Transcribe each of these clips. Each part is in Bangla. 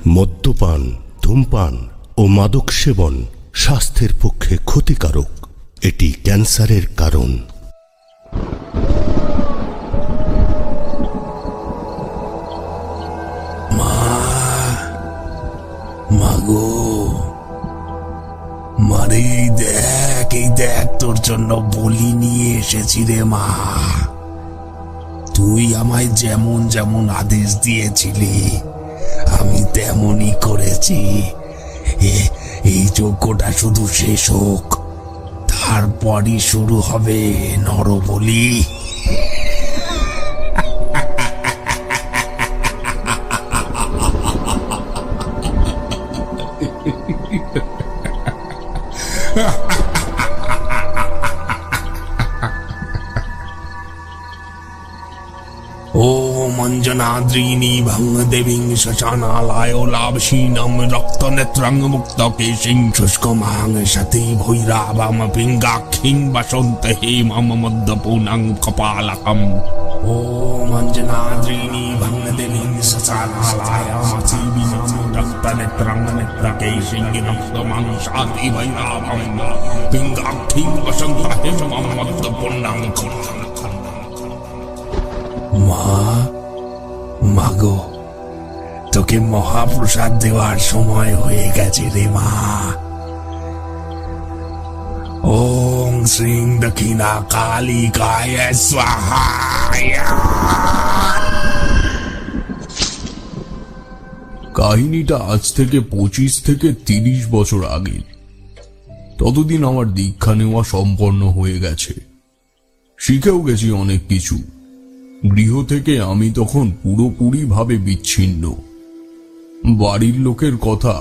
মদ্যপান, ধূমপান ও মাদক সেবন স্বাস্থ্যের পক্ষে ক্ষতিকারক। এটি ক্যান্সারের কারণ। মাগো, মারে এই দেখ তোর জন্য বলি নিয়ে এসেছি রে মা। তুই আমায় যেমন যেমন আদেশ দিয়েছিলি আমি তেমনই করেছি। এই যজ্ঞটা শুধু শেষ হোক, তারপরই শুরু হবে নরবলি। ओम अंजनाद्रीनी भंग देवीं शशानालाय लाभशीनम रक्त नेत्रंग मुक्त केशिं शुष्क मांग शती भैरावम पिंगाक्षिं वसंत हेमम मद्दपूर्णं कपालकम्। ओम अंजनाद्रीनी भंग देवीं शशानालाय लाभशीनम रक्त नेत्रंग मुक्त केशिं रक्त मांग शती भैरावम पिंगाक्षिं वसंत हेमम मद्दपूर्णं कपालकम्। মাগো, তোকে মহাপ্রসাদ দেওয়ার সময় হয়ে গেছে রে মা। ওং শ্রীং দক্ষিণা কালিকায় স্বাহা। কাহিনীটা আজ থেকে 25 থেকে 30 বছর আগে। ততদিন আমার দীক্ষা নেওয়া সম্পন্ন হয়ে গেছে, শিখেও গেছি অনেক কিছু। গৃহ থেকে আমি তখন পুরোপুরি ভাবে বিচ্ছিন্ন। বাড়ির লোকের কথা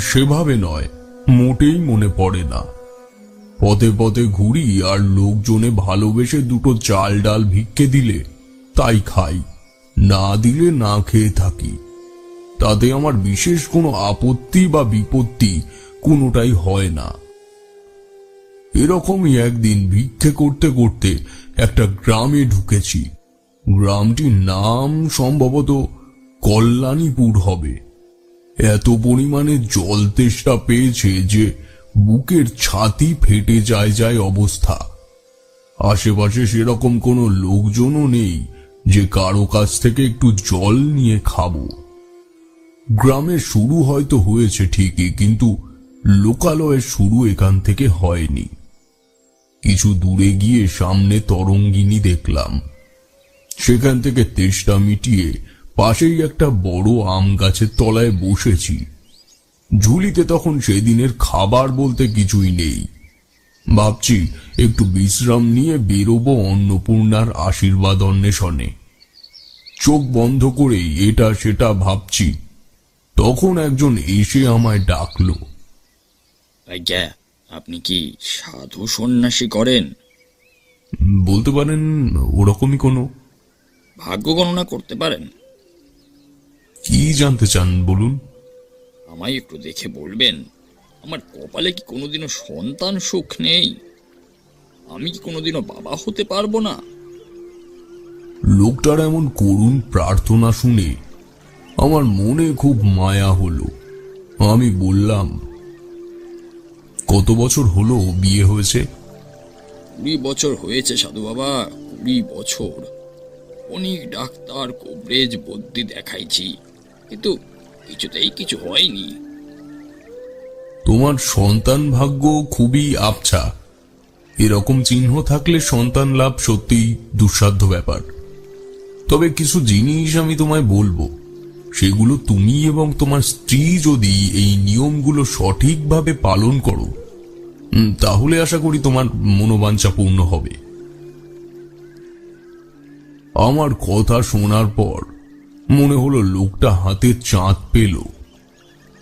সেভাবে নয়, মোটেই মনে পড়ে না। পথে পথে ঘুরি আর লোকজনে ভালোবেসে দুটো চাল ডাল ভিক্ষে দিলে তাই খাই, না দিলে না খেয়ে থাকি। তাতে আমার বিশেষ কোনো আপত্তি বা বিপত্তি কোনোটাই হয় না। এরকমই একদিন ভিক্ষে করতে করতে একটা গ্রামে ঢুকেছি। গ্রামটির নাম সম্ভবত কল্যাণীপুর হবে। এত পরিমাণে জল তেষ্টা পেয়েছে যে বুকের ছাতি ফেটে যায় অবস্থা। আশেপাশে সেরকম কোনো লোকজনও নেই যে কারো কাছ থেকে একটু জল নিয়ে খাবো। গ্রামের শুরু হয়তো হয়েছে ঠিকই, কিন্তু লোকালয়ের শুরু এখান থেকে হয়নি। কিছু দূরে গিয়ে সামনে তরঙ্গিনী দেখলাম। সেখান থেকে তেষ্টা মিটিয়ে পাশেই একটা বড় আম গাছের তলায় বসেছি। ঝুলিতে তখন সেদিনের খাবার বলতে কিছুই নেই। ভাবছি একটু বিশ্রাম নিয়ে বেরোবো অন্নপূর্ণার আশীর্বাদ অন্বেষণে। চোখ বন্ধ করে এটা সেটা ভাবছি, তখন একজন এসে আমায় ডাকলো। আজ্ঞা, আপনি কি সাধু সন্ন্যাসী করেন? বলতে পারেন ওরকমই কোনো। ভাগ্য গণনা করতে পারেন? কি জানতে চান বলুন। আমায় একটু দেখে বলবেন, আমার কপালে কি কোনোদিনও সন্তান সুখ নেই? আমি কি কোনোদিনও বাবা হতে পারবো না? লোকটার এমন করুণ প্রার্থনা শুনে আমার মনে খুব মায়া হলো। আমি বললাম, কত বছর হলো বিয়ে হয়েছে? 20 বছর হয়েছে সাধু বাবা, 20 বছর। অনেক ডাক্তার, কবরেজ, বুদ্ধি দেখাইছি, কিন্তু কিছুতেই কিছু হয়নি। তোমার সন্তান ভাগ্য খুবই আবছা। এরকম চিহ্ন থাকলে সন্তান লাভ সত্যিই দুঃসাধ্য ব্যাপার। তবে কিছু জিনিস আমি তোমায় বলবো, সেগুলো তুমি এবং তোমার স্ত্রী যদি এই নিয়মগুলো সঠিকভাবে পালন করো, তাহলে আশা করি তোমার মনোবাঞ্ছা পূর্ণ হবে। আমার কথা শোনার পর মনে হলো লোকটা হাতে চাঁদ পেল।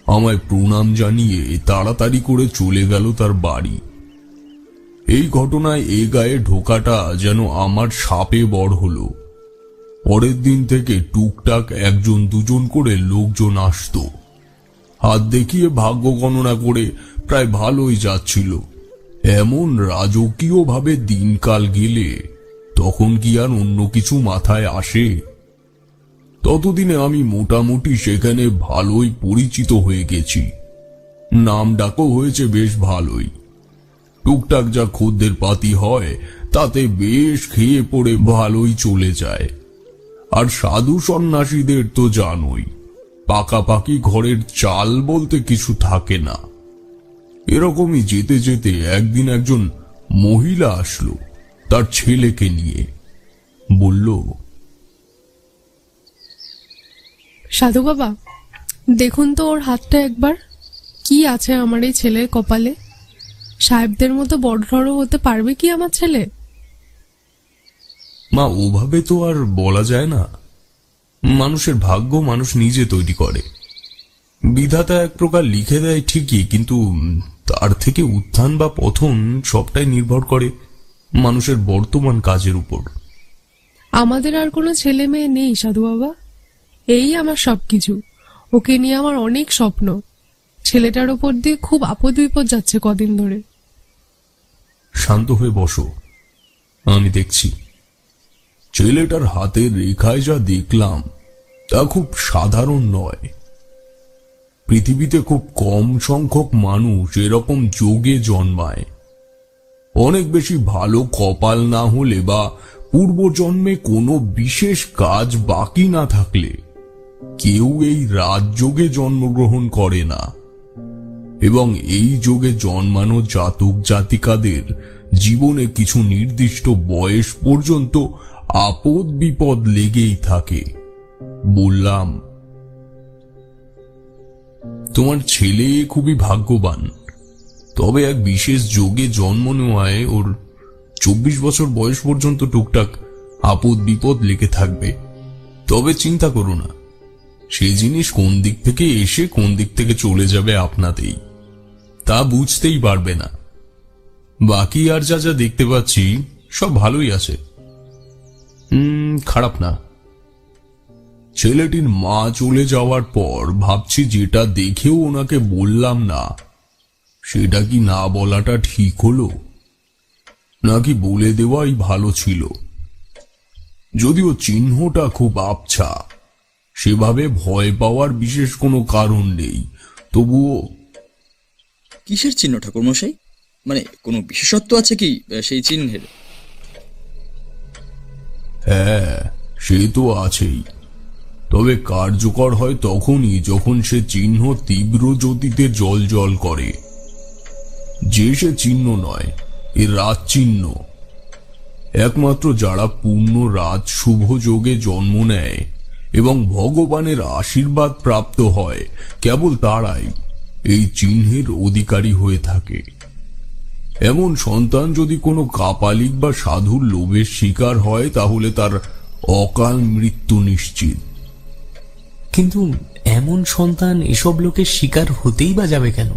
আমায় প্রণাম জানিয়ে তাড়াতাড়ি করে চলে গেল তার বাড়ি। এই ঘটনায় এ গায়ে ঢোকাটা যেন আমার সাপে বড় হলো। পরের দিন থেকে টুকটাক 1-2 করে লোকজন আসতো। হাত দেখিয়ে ভাগ্য গণনা করে প্রায় ভালোই যাচ্ছিল। এমন রাজকীয় ভাবে দিনকাল গেলে তখন কি আর অন্য কিছু মাথায় আসে? তবে ততদিনে আমি মোটামুটি সেখানে ভালোই পরিচিত হয়ে গেছি। নাম ডাকও হয়েছে বেশ ভালোই। টুকটাক যা খদ্দের পাতি হয় তাতে বেশ খেয়ে পড়ে ভালোই চলে যায়। আর সাধু সন্ন্যাসীদের তো জানোই, পাকাপাকি ঘরের চাল বলতে কিছু থাকে না। এরকমই যেতে যেতে একদিন একজন মহিলা আসলো তার ছেলেকে নিয়ে। বলল, সাধু বাবা, দেখুন তো ওর হাতটা একবার, কি আছে আমার এই ছেলের কপালে? সাহেবদের মতো বড় হতে পারবে কি আমার ছেলে? মা, ওভাবে তো আর বলা যায় না। মানুষের ভাগ্য মানুষ নিজে তৈরি করে। বিধাতা এক প্রকার লিখে দেয় ঠিকই, কিন্তু তার থেকে উত্থান বা পতন সবটাই নির্ভর করে মানুষের বর্তমান কাজের উপর। আমাদের আর কোনো ছেলে মেয়ে নেই সাধু বাবা, এই আমার সবকিছু। ওকে নিয়ে আমার অনেক স্বপ্ন। ছেলেটার ওপর দিয়ে খুব আপদ বিপদ যাচ্ছে কদিন ধরে। শান্ত হয়ে বসো, আমি দেখছি। ছেলেটার হাতের রেখায় যা দেখলাম তা খুব সাধারণ নয়। পৃথিবীতে খুব কম সংখ্যক মানুষ এরকম যোগে জন্মায়। অনেক বেশি ভালো কপাল না হলে বা পূর্বজন্মে কোনো বিশেষ কাজ বাকি না থাকলে কেউ এই রাজযোগে জন্মগ্রহণ করে না। এবং এই যোগে জন্মানো জাতক জাতিকাদের জীবনে কিছু নির্দিষ্ট বয়স পর্যন্ত আপদ বিপদ লেগেই থাকে। বললাম, তোমার ছেলে খুবই ভাগ্যবান, তবে এক বিশেষ যোগে জন্ম নেওয়ায় ওর 24 বছর বয়স পর্যন্ত টুকটাক আপদ বিপদ লেগে থাকবে। তবে চিন্তা করো না, সেই জিনিস কোন দিক থেকে এসে কোন দিক থেকে চলে যাবে আপনাতেই, তা বুঝতেই পারবে না। বাকি আর যা যা দেখতে পাচ্ছি সব ভালোই আছে, খারাপ না। ছেলেটির মা চলে যাওয়ার পর ভাবছি যেটা দেখেও ওনাকে বললাম না, সেটা কি না বলাটা ঠিক হলো, নাকি বলে দেওয়াই ভালো ছিল। যদিও চিহ্নটা খুব আবছা, সেভাবে ভয় পাওয়ার বিশেষ কোনো কারণ নেই, তবুও। কিসের চিহ্ন ঠাকুরমশাই? মানে কোনো বিশেষত্ব আছে কি সেই চিহ্নের? হ্যাঁ, সে তো আছেই, তবে কার্যকর হয় তখনই যখন সে চিহ্ন তীব্র জ্যোতিতে জ্বলজ্বল করে। যে সে চিহ্ন নয়, এ রাজ চিহ্ন। একমাত্র যারা পূর্ণ রাজ শুভ যোগে জন্ম নেয় এবং ভগবানের আশীর্বাদ প্রাপ্ত হয়, কেবল তারাই এই চিহ্নের অধিকারী হয়ে থাকে। এমন সন্তান যদি কোনো কাপালিক বা সাধুর লোভের শিকার হয়, তাহলে তার অকাল মৃত্যু নিশ্চিত। কিন্তু এমন সন্তান এসব লোকের শিকার হতেই বা যাবে কেন?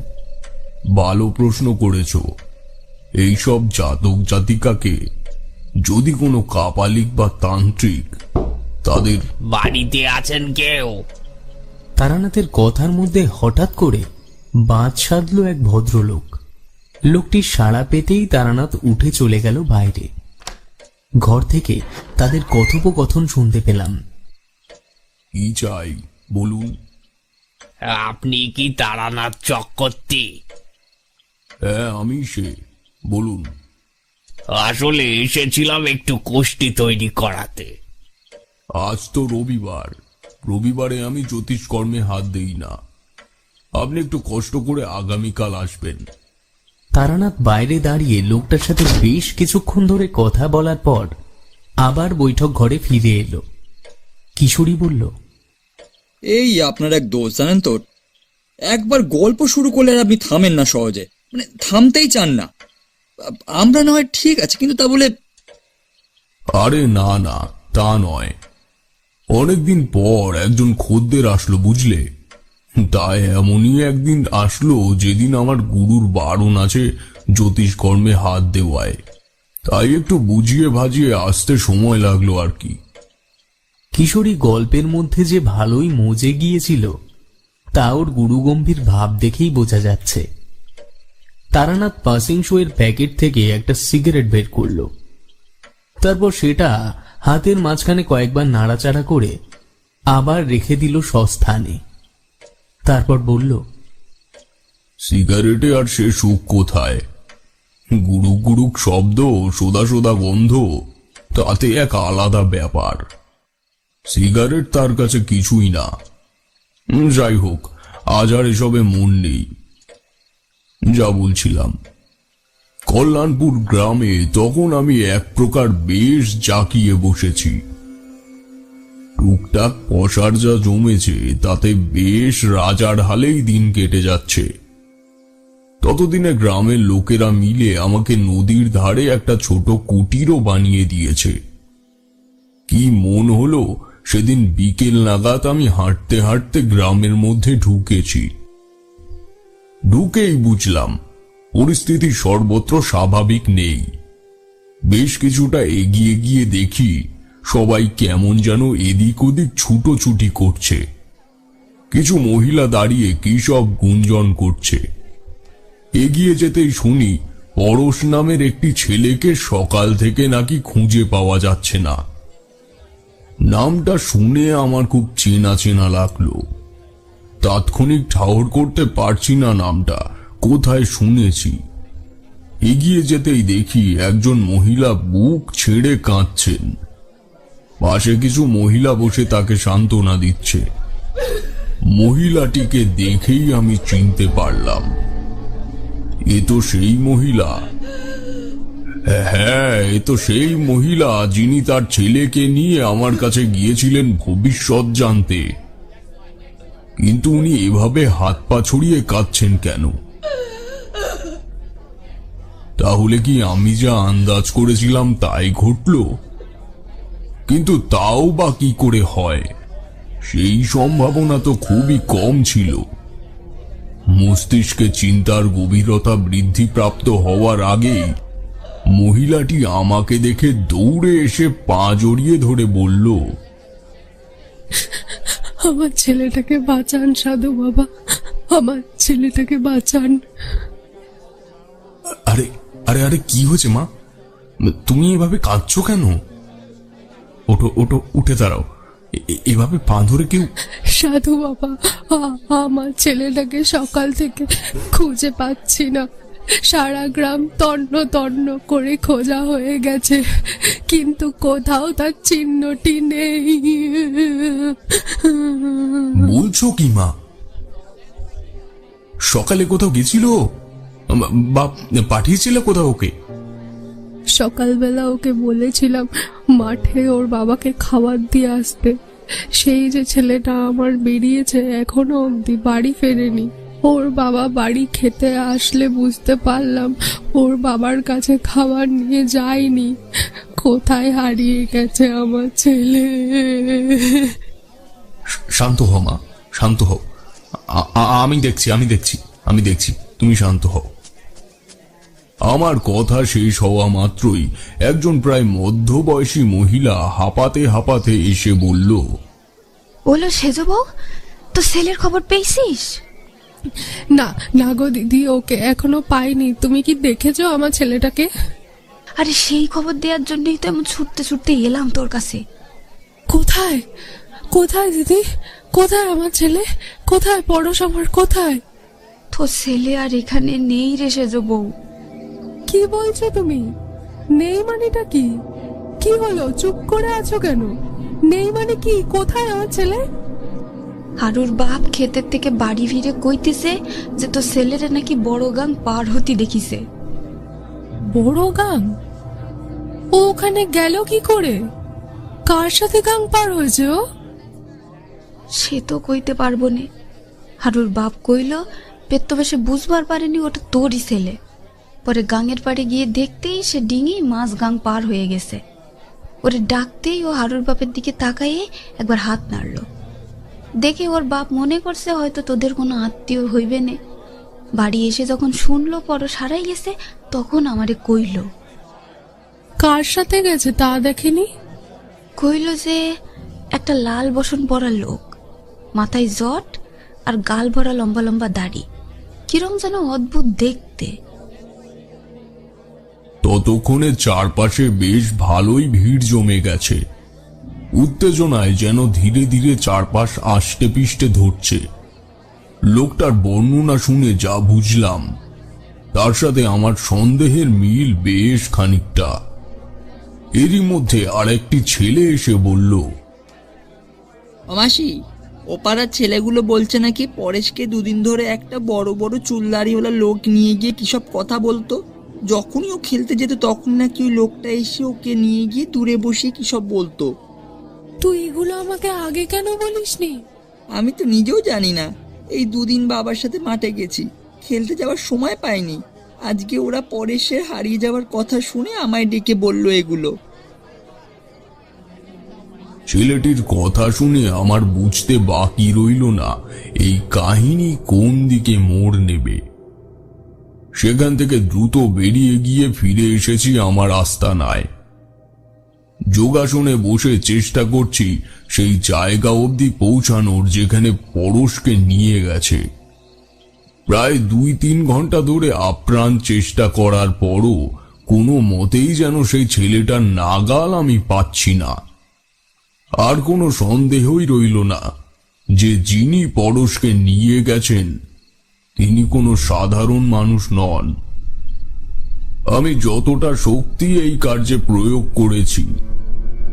ভালো প্রশ্ন করেছ। এইসব জাতক জাতিকাকে যদি কোনো কাপালিক বা তান্ত্রিক তাদের বাড়িতে আছেন কেউ? তারানাথের কথার মধ্যে হঠাৎ করে বাঁধ সাধল এক ভদ্রলোক। লোকটির সাড়া পেতেই তারানাথ উঠে চলে গেল বাইরে। ঘর থেকে তাদের কথোপকথন শুনতে পেলাম। কি চাই বলুন? আপনি কি তারানাথ চক্রবর্তী? হ্যাঁ, আমি সে। বলুন। আসলে এসেছিলাম একটু কোষ্ঠী তৈরি করাতে। আজ তো রবিবার, রবিবারে আমি জ্যোতিষ কর্মে হাত দেই না। আপনি একটু কষ্ট করে আগামীকাল আসবেন। তারানাথ বাইরে দাঁড়িয়ে লোকটার সাথে বেশ কিছুক্ষণ ধরে কথা বলার পর আবার বৈঠক ঘরে ফিরে এলো। কিশোরী বলল, এই আপনার এক দোষ জানেন তো, একবার গল্প শুরু করলে আর আপনি থামেন না সহজে, মানে থামতেই চান না। আমরা না হয় ঠিক আছে, কিন্তু তা বলে। আরে না না, তা নয়। অনেকদিন পর একজন খদ্দের আসলো, বুঝলে। তাই এমনই একদিন আসলো যেদিন আমার গুরুর বারণ আছে জ্যোতিষ কর্মে হাত দেওয়ায়। তাই একটু বুঝিয়ে ভাজিয়ে আসতে সময় লাগলো আর কি। কিশোরী গল্পের মধ্যে যে ভালোই মজে গিয়েছিল তা ওর গুরুগম্ভীর ভাব দেখেই বোঝা যাচ্ছে। তারানাথ পাসিং শোয়ের প্যাকেট থেকে একটা সিগারেট বের করলো। তারপর সেটা হাতের মাঝখানে কয়েকবার নাড়াচাড়া করে আবার রেখে দিল স্বস্থানে। তারপর বলল, সিগারেটে আর সে সুখ কোথায়? গুড়ুক গুড়ুক শব্দ, সোদা সোদা গন্ধ, তাতে এক আলাদা ব্যাপার। সিগারেট তার কাছে কিছুই না। যাই হোক, আজ আর এসবে মন নেই। যা বলছিলাম, কল্যাণপুর গ্রামে তখন আমি এক প্রকার বেশ জাকিয়ে বসেছি। টুকটাক পয়সার যা জমেছে তাতে বেশ রাজার হালেই দিন কেটে যাচ্ছে। ততদিনে গ্রামের লোকেরা মিলে আমাকে নদীর ধারে একটা ছোট কুটিরও বানিয়ে দিয়েছে। কি মন হলো, সেদিন বিকেল নাগাদ আমি হাঁটতে হাঁটতে গ্রামের মধ্যে ঢুকেছি। ঢুকেই বুঝলাম পরিস্থিতি সর্বত্র স্বাভাবিক নেই। বেশ কিছুটা এগিয়ে গিয়ে দেখি সবাই কেমন যেন এদিক ওদিক ছুটোছুটি করছে। কিছু মহিলা দাঁড়িয়ে কি সব গুঞ্জন করছে। এগিয়ে যেতেই শুনি পরশ নামের একটি ছেলেকে সকাল থেকে নাকি খুঁজে পাওয়া যাচ্ছে না। নামটা শুনে আমার খুব চেনা চেনা লাগলো। তাৎক্ষণিক ঠাহর করতে পারছি না নামটা কোথায় শুনেছি। এগিয়ে যেতেই দেখি একজন মহিলা বুক ছেড়ে কাঁদছেন। পাশে কিছু মহিলা বসে তাকে সান্ত্বনা দিচ্ছে। মহিলাটিকে দেখেই আমি চিনতে পারলাম, এ তো সেই মহিলা। হ্যাঁ, এ তো সেই মহিলা যিনি তার ছেলেকে নিয়ে আমার কাছে গিয়েছিলেন ভবিষ্যৎ জানতে। কিন্তু উনি এভাবে হাত পা ছড়িয়ে কাঁদছেন কেন? তাহলে কি আমি যা আন্দাজ করেছিলাম তাই ঘটল? কিন্তু তাও বা কি করে হয়? সেই সম্ভাবনা তো খুবই কম ছিল। মস্তিষ্কে চিন্তার গভীরতা বৃদ্ধিপ্রাপ্ত হওয়ার আগেই মহিলাটি আমাকে দেখে দৌড়ে এসে পা জড়িয়ে ধরে বলল, আমার ছেলেটাকে বাঁচান সাধু বাবা, আমার ছেলেটাকে বাঁচান। আরে আরে আরে কি হয়েছে মা? তুমি এভাবে কাঁদছো কেন? ওঠো ওঠো, উঠে দাঁড়াও। এভাবে পা ধরে কেউ? সাধু বাবা, আমার ছেলেটাকে সকাল থেকে খুঁজে পাচ্ছি না। সারা গ্রাম তন্ন তন্ন করে খোঁজা হয়ে গেছে, কিন্তু কোথাও তার চিহ্নটি নেই। বলছো কি মা? সকালে কোথাও গেছিল বা পাঠিয়েছিল কোথাও ওকে? সকালবেলা ওকে বলেছিলাম মাঠে ওর বাবাকে খাবার দিয়ে আসতে। সেই যে ছেলেটা আমার বেরিয়েছে, এখনো অবধি বাড়ি ফেরেনি। ওর বাবা বাড়ি খেতে আসলে বুঝতে পারলাম ওর বাবার কাছে খাবার নিয়ে যায়নি। কোথায় হারিয়ে গেছে আমার ছেলে? শান্ত হও মা, শান্ত হও। আমি দেখছি, তুমি শান্ত হও। আমার কথা শেষ হওয়া মাত্রই একজন প্রায় মধ্যবয়সী মহিলা হাঁপাতে হাঁপাতে এসে বলল, ওলো সেজো বউ, তো ছেলের খবর পেয়েছিস? না না গো দিদি, ওকে এখনো পাইনি। তুমি কি দেখেছো আমার ছেলেটাকে? আরে সেই খবর দেওয়ার জন্যই তো এমন ছুটতে ছুটতে এলাম তোর কাছে। কোথায় কোথায় দিদি, কোথায় আমার ছেলে? কোথায় পরশ আমার, কোথায়? তোর ছেলে আর এখানে নেই রে সেজো বউ। কি বলছো তুমি? নেই মানেটা কি? কি হলো, চুপ করে আছো কেন? নেই মানে কি? কোথায় আমার ছেলে? হারুর বাপ ক্ষেতের থেকে বাড়ি ফিরে কইতেছে যে তোর ছেলেরা নাকি বড় গাং পার হতে দেখিছে। বড় গাং? ও ওখানে গেল কি করে? কার সাথে গাং পার হয়েছে ও? সে তো কইতে পারবো নে। হারুর বাপ কইল পেত্তবেশে বুঝবার পারেনি ওটা তোরই ছেলে। পরে গাঙের পাড়ে গিয়ে দেখতেই সে ডিঙি মাছ গাং পার হয়ে গেছে। ওরে ডাকতেই ও হারুর বাপের দিকে তাকাইয়ে একবার হাত নাড়ল। দেখে ওর বাপ মনে করছে হয়তো তোদের কোনো আত্মীয় হইবে নে। বাড়ি এসে যখন শুনলো পরশ হারাই গেছে, তখন আমারে কইল। কার সাথে গেছে তা দেখেনি? কইল যে একটা লাল বসন পরা লোক, মাথায় জট আর গাল ভরা লম্বা লম্বা দাড়ি, কিরম যেন অদ্ভুত দেখতে। ততক্ষণে চারপাশে বেশ ভালোই ভিড় জমে গেছে। উত্তেজনায় যেন ধীরে ধীরে চারপাশ আষ্টে পিষ্টে ধরছে। লোকটার বর্ণনা শুনে যা বুঝলাম তার সাথে আমার সন্দেহের মিল বেশ খানিকটা। এরই মধ্যে আরেকটি ছেলে এসে বলল, মাসি, ও পাড়ার ছেলেগুলো বলছে নাকি পরেশকে দুদিন ধরে একটা বড় বড় চুলদাড়িওয়ালা লোক নিয়ে গিয়ে কিসব কথা বলতো। যখনই ও খেলতে যেত তখন নাকি ওই লোকটা এসে ওকে নিয়ে গিয়ে দূরে বসে কিসব বলতো। তুই এগুলো আমাকে আগে কেন বলিসনি? আমি তো নিজেও জানি না, এই দুদিন বাবার সাথে মাঠে গেছি, খেলতে যাওয়ার সময় পাইনি। আজকে ওরা পরেশের হারিয়ে যাওয়ার কথা শুনে আমায় ডেকে বলল এগুলো। ছেলেটির কথা শুনে আমার বুঝতে বাকি রইল না এই কাহিনী কোন দিকে মোড় নেবে। সেখান থেকে দ্রুত বেরিয়ে গিয়ে ফিরে এসেছি আমার আস্তানায়। যোগাসনে বসে চেষ্টা করছি সেই জায়গা অবধি পৌঁছানোর যেখানে পরশকে নিয়ে গেছে। প্রায় 2-3 ঘন্টা ধরে আপ্রাণ চেষ্টা করার পরও কোনো মতেই যেন সেই ছেলেটার নাগাল আমি পাচ্ছি না। আর কোনো সন্দেহই রইল না যে যিনি পরশকে নিয়ে গেছেন তিনি কোনো সাধারণ মানুষ নন। আমি যতটা শক্তি এই কার্যে প্রয়োগ করেছি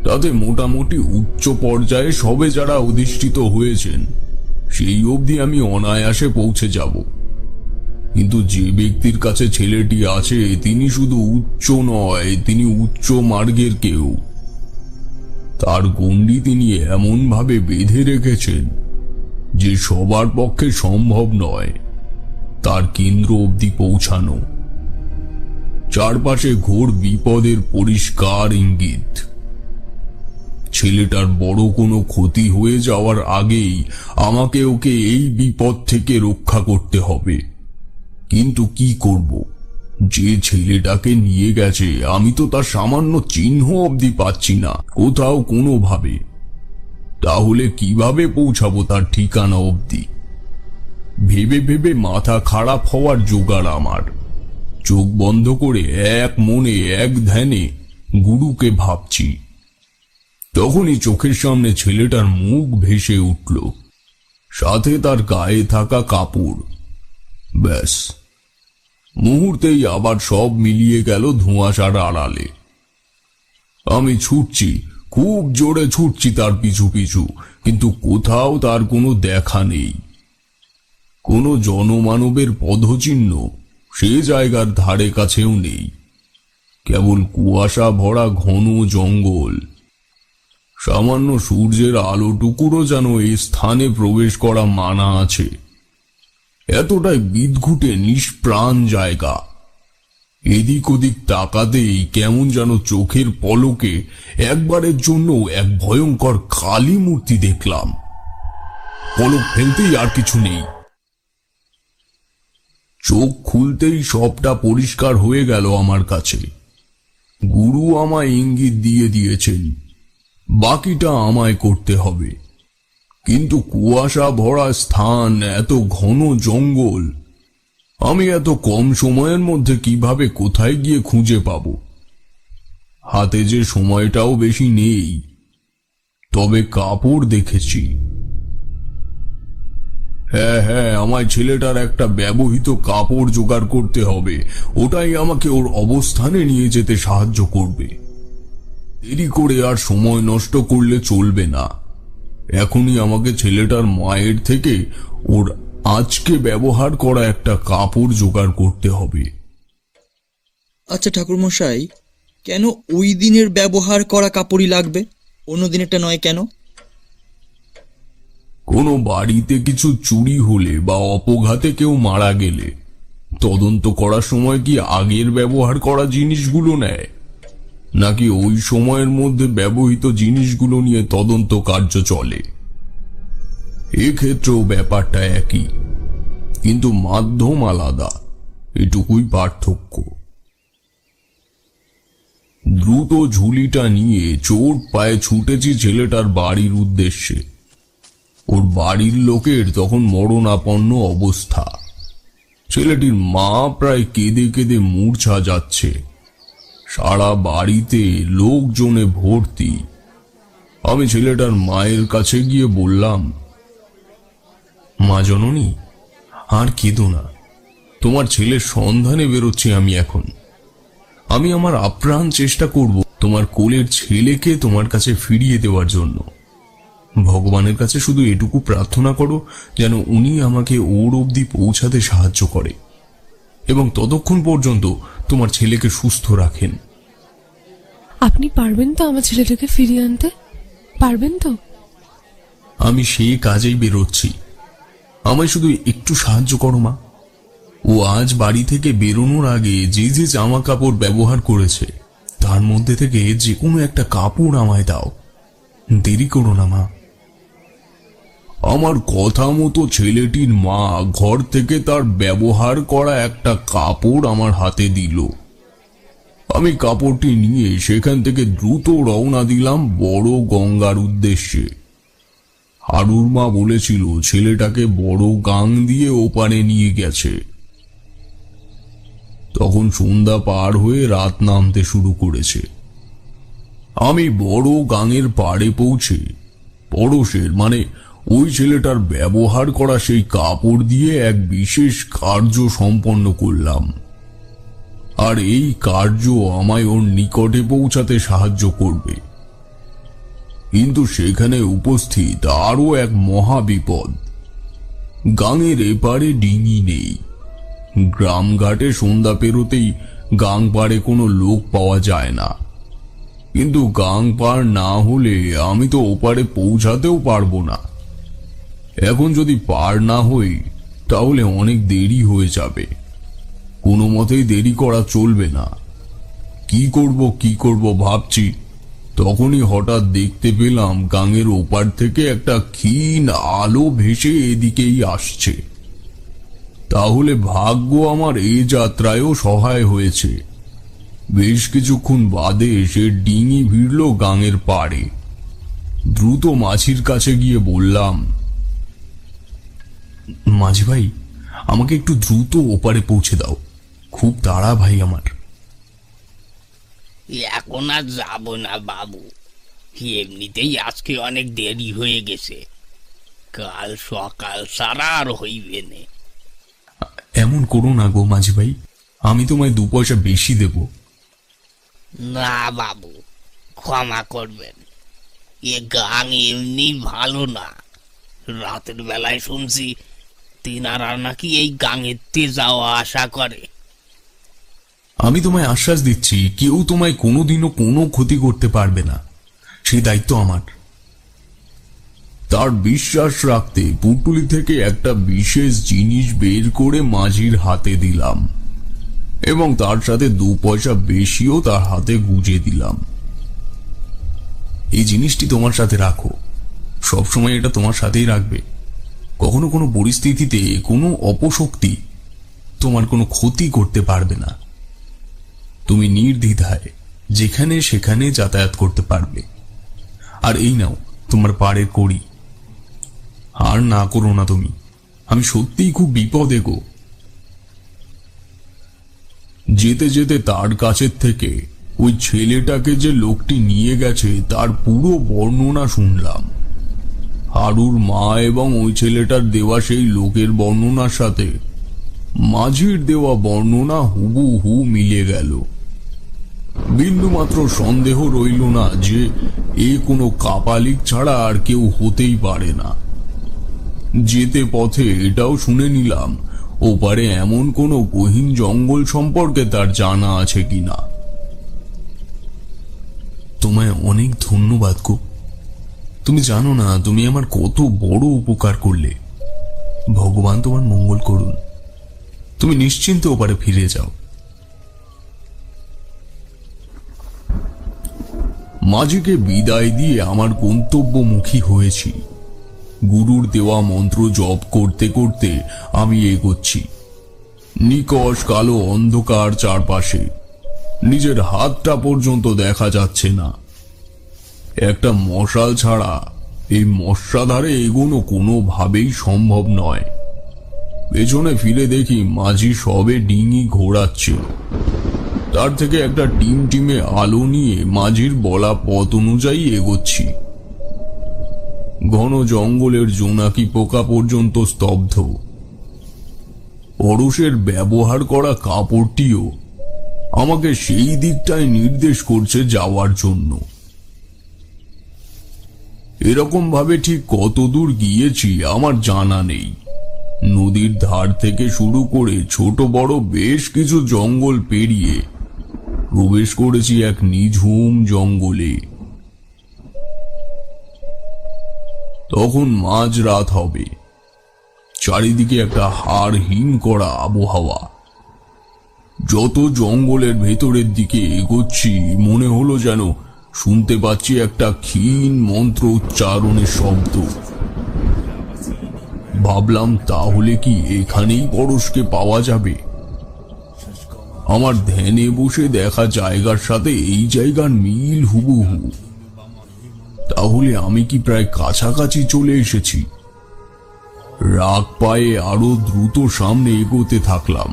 তাতে মোটামুটি উচ্চ পর্যায়ে সবে যারা অধিষ্ঠিত হয়েছেন সেই অবধি আমি অনায়াসে পৌঁছে যাব। কিন্তু যে ব্যক্তির কাছে ছেলেটি আছে তিনি শুধু উচ্চ নয়, তিনি উচ্চ মার্গের কেউ। তার গণ্ডি তিনি এমন ভাবে বেঁধে রেখেছেন যে সবার পক্ষে সম্ভব নয় তার কেন্দ্র অবধি পৌঁছানো। চারপাশে ঘোর বিপদের পরিষ্কার ইঙ্গিত। ছেলেটার বড় কোনো ক্ষতি হয়ে যাওয়ার আগেই আমাকে ওকে এই বিপদ থেকে রক্ষা করতে হবে। কিন্তু কি করব? যে ছেলেটাকে নিয়ে গেছে আমি তো তার সামান্য চিহ্ন অবধি পাচ্ছি না কোথাও কোনোভাবে। তাহলে কিভাবে পৌঁছাবো তার ঠিকানা অবধি? ভেবে ভেবে মাথা খারাপ হওয়ার জোগাড় আমার। চোখ বন্ধ করে এক মনে এক ধ্যানে গুরুকে ভাবছি। তখনই চোখের সামনে ছেলেটার মুখ ভেসে উঠল, সাথে তার গায়ে থাকা কাপড়। ব্যাস, মুহূর্তেই আবার সব মিলিয়ে গেল ধোঁয়াশার আড়ালে। আমি ছুটছি, খুব জোরে ছুটছি তার পিছু পিছু, কিন্তু কোথাও তার কোনো দেখা নেই। কোনো জনমানবের পদচিহ্ন সে জায়গার ধারে কাছেও নেই। কেবল কুয়াশা ভরা ঘন জঙ্গল। সামান্য সূর্যের আলোটুকুরও যেন এই স্থানে প্রবেশ করা মানা আছে। এতটাই বিদঘুটে নিষ্প্রাণ জায়গা। এদিক ওদিক তাকাতেই কেমন যেন চোখের পলকে একবারের জন্য এক ভয়ঙ্কর কালী মূর্তি দেখলাম। পলক ফেলতেই আর কিছু নেই। চোখ খুলতেই সবটা পরিষ্কার হয়ে গেল আমার কাছে। গুরু আমায় ইঙ্গিত দিয়ে দিয়েছেন, বাকিটা আমায় করতে হবে। কিন্তু কুয়াশা ভরা স্থান, এত ঘন জঙ্গল, আমি এত কম সময়ের মধ্যে কিভাবে কোথায় গিয়ে খুঁজে পাব? হাতে যে সময়টাও বেশি নেই। তবে কাপড় দেখেছি। হ্যাঁ, আমায় ছেলেটার একটা ব্যবহৃত কাপড় জোগাড় করতে হবে। ওটাই আমাকে ওর অবস্থানে নিয়ে যেতে সাহায্য করবে। দেরি করে আর সময় নষ্ট করলে চলবে না। এখনই আমাকে ছেলেটার মায়ের থেকে ওর আজকে ব্যবহার করা একটা কাপড় জোগাড় করতে হবে। আচ্ছা ঠাকুরমশাই, কেন ওই দিনের ব্যবহার করা কাপড়ই লাগবে, অন্য দিনেরটা নয় কেন? কোনো বাড়িতে কিছু চুরি হলে বা অপঘাতে কেউ মারা গেলে তদন্ত করার সময় কি আগের ব্যবহার করা জিনিসগুলো নেয়, নাকি ওই সময়ের মধ্যে ব্যবহৃত জিনিসগুলো নিয়ে তদন্ত কার্য চলে? এক্ষেত্রেও ব্যাপারটা একই, কিন্তু মাধ্যম আলাদা, এটুকুই পার্থক্য। দ্রুত ঝুলিটা নিয়ে চোট পায়ে ছুটেছি ছেলেটার বাড়ির উদ্দেশ্যে। ওর বাড়ির লোকের তখন মরণাপন্ন অবস্থা। ছেলেটির মা প্রায় কেঁদে কেঁদে মূর্ছা যাচ্ছে। সারা বাড়িতে লোকজনে ভর্তি। আমি ছেলেটার মায়ের কাছে গিয়ে বললাম, মা জননী, আর কেঁদো না। তোমার ছেলের সন্ধানে বেরোচ্ছি আমি এখন। আমি আমার আপ্রাণ চেষ্টা করব তোমার কোলের ছেলেকে তোমার কাছে ফিরিয়ে দেওয়ার জন্য। ভগবানের কাছে শুধু এটুকু প্রার্থনা করো যেন উনি আমাকে ওর অবধি পৌঁছাতে সাহায্য করে এবং ততক্ষণ পর্যন্ত তোমার ছেলেকে সুস্থ রাখেন। আপনি পারবেন তো আমার ছেলেটাকে ফিরিয়ে আনতে? পারবেন তো? আমি সেই কাজেই বেরোচ্ছি, আমায় শুধু একটু সাহায্য করো মা। ও আজ বাড়ি থেকে বেরোনোর আগে যে যে জামা কাপড় ব্যবহার করেছে তার মধ্যে থেকে যে কোনো একটা কাপড় আমায় দাও, দেরি করো না মা। আমার কথা মতো ছেলেটির মা ঘর থেকে তার ব্যবহার করা একটা কাপড় আমার হাতে দিল। আমি কাপড়টি নিয়ে সেখান থেকে দ্রুত রওনা দিলাম বড় গঙ্গার উদ্দেশ্যে। হারুর মা বলেছিল ছেলেটাকে বড় গাং দিয়ে ওপারে নিয়ে গেছে। তখন সন্ধ্যা পার হয়ে রাত নামতে শুরু করেছে। আমি বড় গাঙের পাড়ে পৌঁছে পড়শের মানে ওই ছেলেটার ব্যবহার করা সেই কাপড় দিয়ে এক বিশেষ কার্য সম্পন্ন করলাম। আর এই কার্য আমায় ওর নিকটে পৌঁছাতে সাহায্য করবে। কিন্তু সেখানে উপস্থিত আরো এক মহা বিপদ। গাঙের এপারে ডিঙি নেই। গ্রামঘাটে সন্ধ্যা পেরোতেই গাং পাড়ে কোনো লোক পাওয়া যায় না। কিন্তু গাং পার না হলে আমি তো ওপারে পৌঁছাতেও পারবো না। এখন যদি পার না হই তাহলে অনেক দেরি হয়ে যাবে। কোনো মতেই দেরি করা চলবে না। কি করব ভাবছি, তখনই হঠাৎ দেখতে পেলাম গাঙের ওপার থেকে একটা ক্ষীণ আলো ভেসে এদিকেই আসছে। তাহলে ভাগ্য আমার এই যাত্রায়ও সহায় হয়েছে। বেশ কিছুক্ষণ বাদে সে ডিঙি ভিড়ল গাঙের পাড়ে। দ্রুত মাঝির কাছে গিয়ে বললাম, মাঝি ভাই, আমাকে একটু দ্রুত ওপারে পৌঁছে দাও, খুব তাড়া ভাই আমার। এখন আর যাবো না বাবু, এমনিতেই আজকে অনেক দেরি হয়ে গেছে, কাল সকাল সারা আর হইবে না। এমন করো না গো মাঝি ভাই, আমি তোমায় 2 পয়সা বেশি দেব। না বাবু, ক্ষমা করবেন, এ গাং এমনি ভালো না। রাতের বেলায় শুনছি তিনারা নাকি এই গাঙেতে যাওয়া আশা করে। আমি তোমায় আশ্বাস দিচ্ছি, কেউ তোমায় কোনোদিনও কোনো ক্ষতি করতে পারবে না, সেই দায়িত্ব আমার। তার বিশ্বাস রাখতে পুটুলি থেকে একটা বিশেষ জিনিস বের করে মাঝির হাতে দিলাম এবং তার সাথে 2 পয়সা বেশিও তার হাতে গুজে দিলাম। এই জিনিসটি তোমার সাথে রাখো, সবসময় এটা তোমার সাথেই রাখবে। কখনো কোনো পরিস্থিতিতে কোনো অপশক্তি তোমার কোনো ক্ষতি করতে পারবে না। তুমি নির্দ্বিধায় যেখানে সেখানে যাতায়াত করতে পারবে। আর এই নাও তোমার পাড়ের কড়ি। আর না করো না তুমি, আমি সত্যিই খুব বিপদে গো। যেতে যেতে তার কাছের থেকে ওই ছেলেটাকে যে লোকটি নিয়ে গেছে তার পুরো বর্ণনা শুনলাম। হারুর মা এবং ওই ছেলেটার দেওয়া সেই লোকের বর্ণনার সাথে মাঝির দেওয়া বর্ণনা হুবহু মিলে গেল। বিন্দুমাত্র সন্দেহ রইল না যে এ কোনো কাপালিক ছাড়া আর কেউ হতেই পারে না। যেতে পথে এটাও শুনে নিলাম ওপারে এমন কোনো গহীন জঙ্গল সম্পর্কে তার জানা আছে কিনা। তোমায় অনেক ধন্যবাদ গো। তুমি জানো না তুমি আমার কত বড় উপকার করলে। ভগবান তোমার মঙ্গল করুন। তুমি নিশ্চিন্তে ওপারে ফিরে যাও। মাঝিকে বিদায় দিয়ে আমার গন্তব্যমুখী হয়েছি। গুরুর দেওয়া মন্ত্র জপ করতে করতে আমি এগোচ্ছি। নিকষ কালো অন্ধকার চারপাশে, নিজের হাতটা পর্যন্ত দেখা যাচ্ছে না। একটা মশাল ছাড়া এই মশাধারে এগোনো কোনোভাবেই সম্ভব নয়। পেছনে ফিরে দেখি মাঝি সবে ডিঙি ঘোরাচ্ছে। তার থেকে একটা টিমটিমে আলো নিয়ে মাঝির বলা পথ অনুযায়ী এগোচ্ছি। ঘন জঙ্গলের জোনাকি পোকা পর্যন্ত স্তব্ধ। পরশের ব্যবহার করা কাপড়টিও আমাকে সেই দিকটায় নির্দেশ করছে যাওয়ার জন্য। এরকম ভাবে ঠিক কত দূর গিয়েছি আমার জানা নেই। নদীর ধার থেকে শুরু করে ছোট বড় বেশ কিছু জঙ্গল পেরিয়ে প্রবেশ করেছি এক নিঝুম জঙ্গলে। তখন মাঝরাত হবে। চারিদিকে একটা হাড়হীন করা আবহাওয়া। যত জঙ্গলের ভেতরের দিকে এগোচ্ছি মনে হলো যেন শুনতে পাচ্ছি একটা ক্ষীণ মন্ত্র উচ্চারণের শব্দ। ভাবলাম তাহলে কি এখানেই পরশকে পাওয়া যাবে? আমার ধ্যানে বসে দেখা জায়গার সাথে এই জায়গার মিল হুবহু। তাহলে আমি কি প্রায় কাছাকাছি চলে এসেছি? রাগ পায়ে আরো দ্রুত সামনে এগোতে থাকলাম।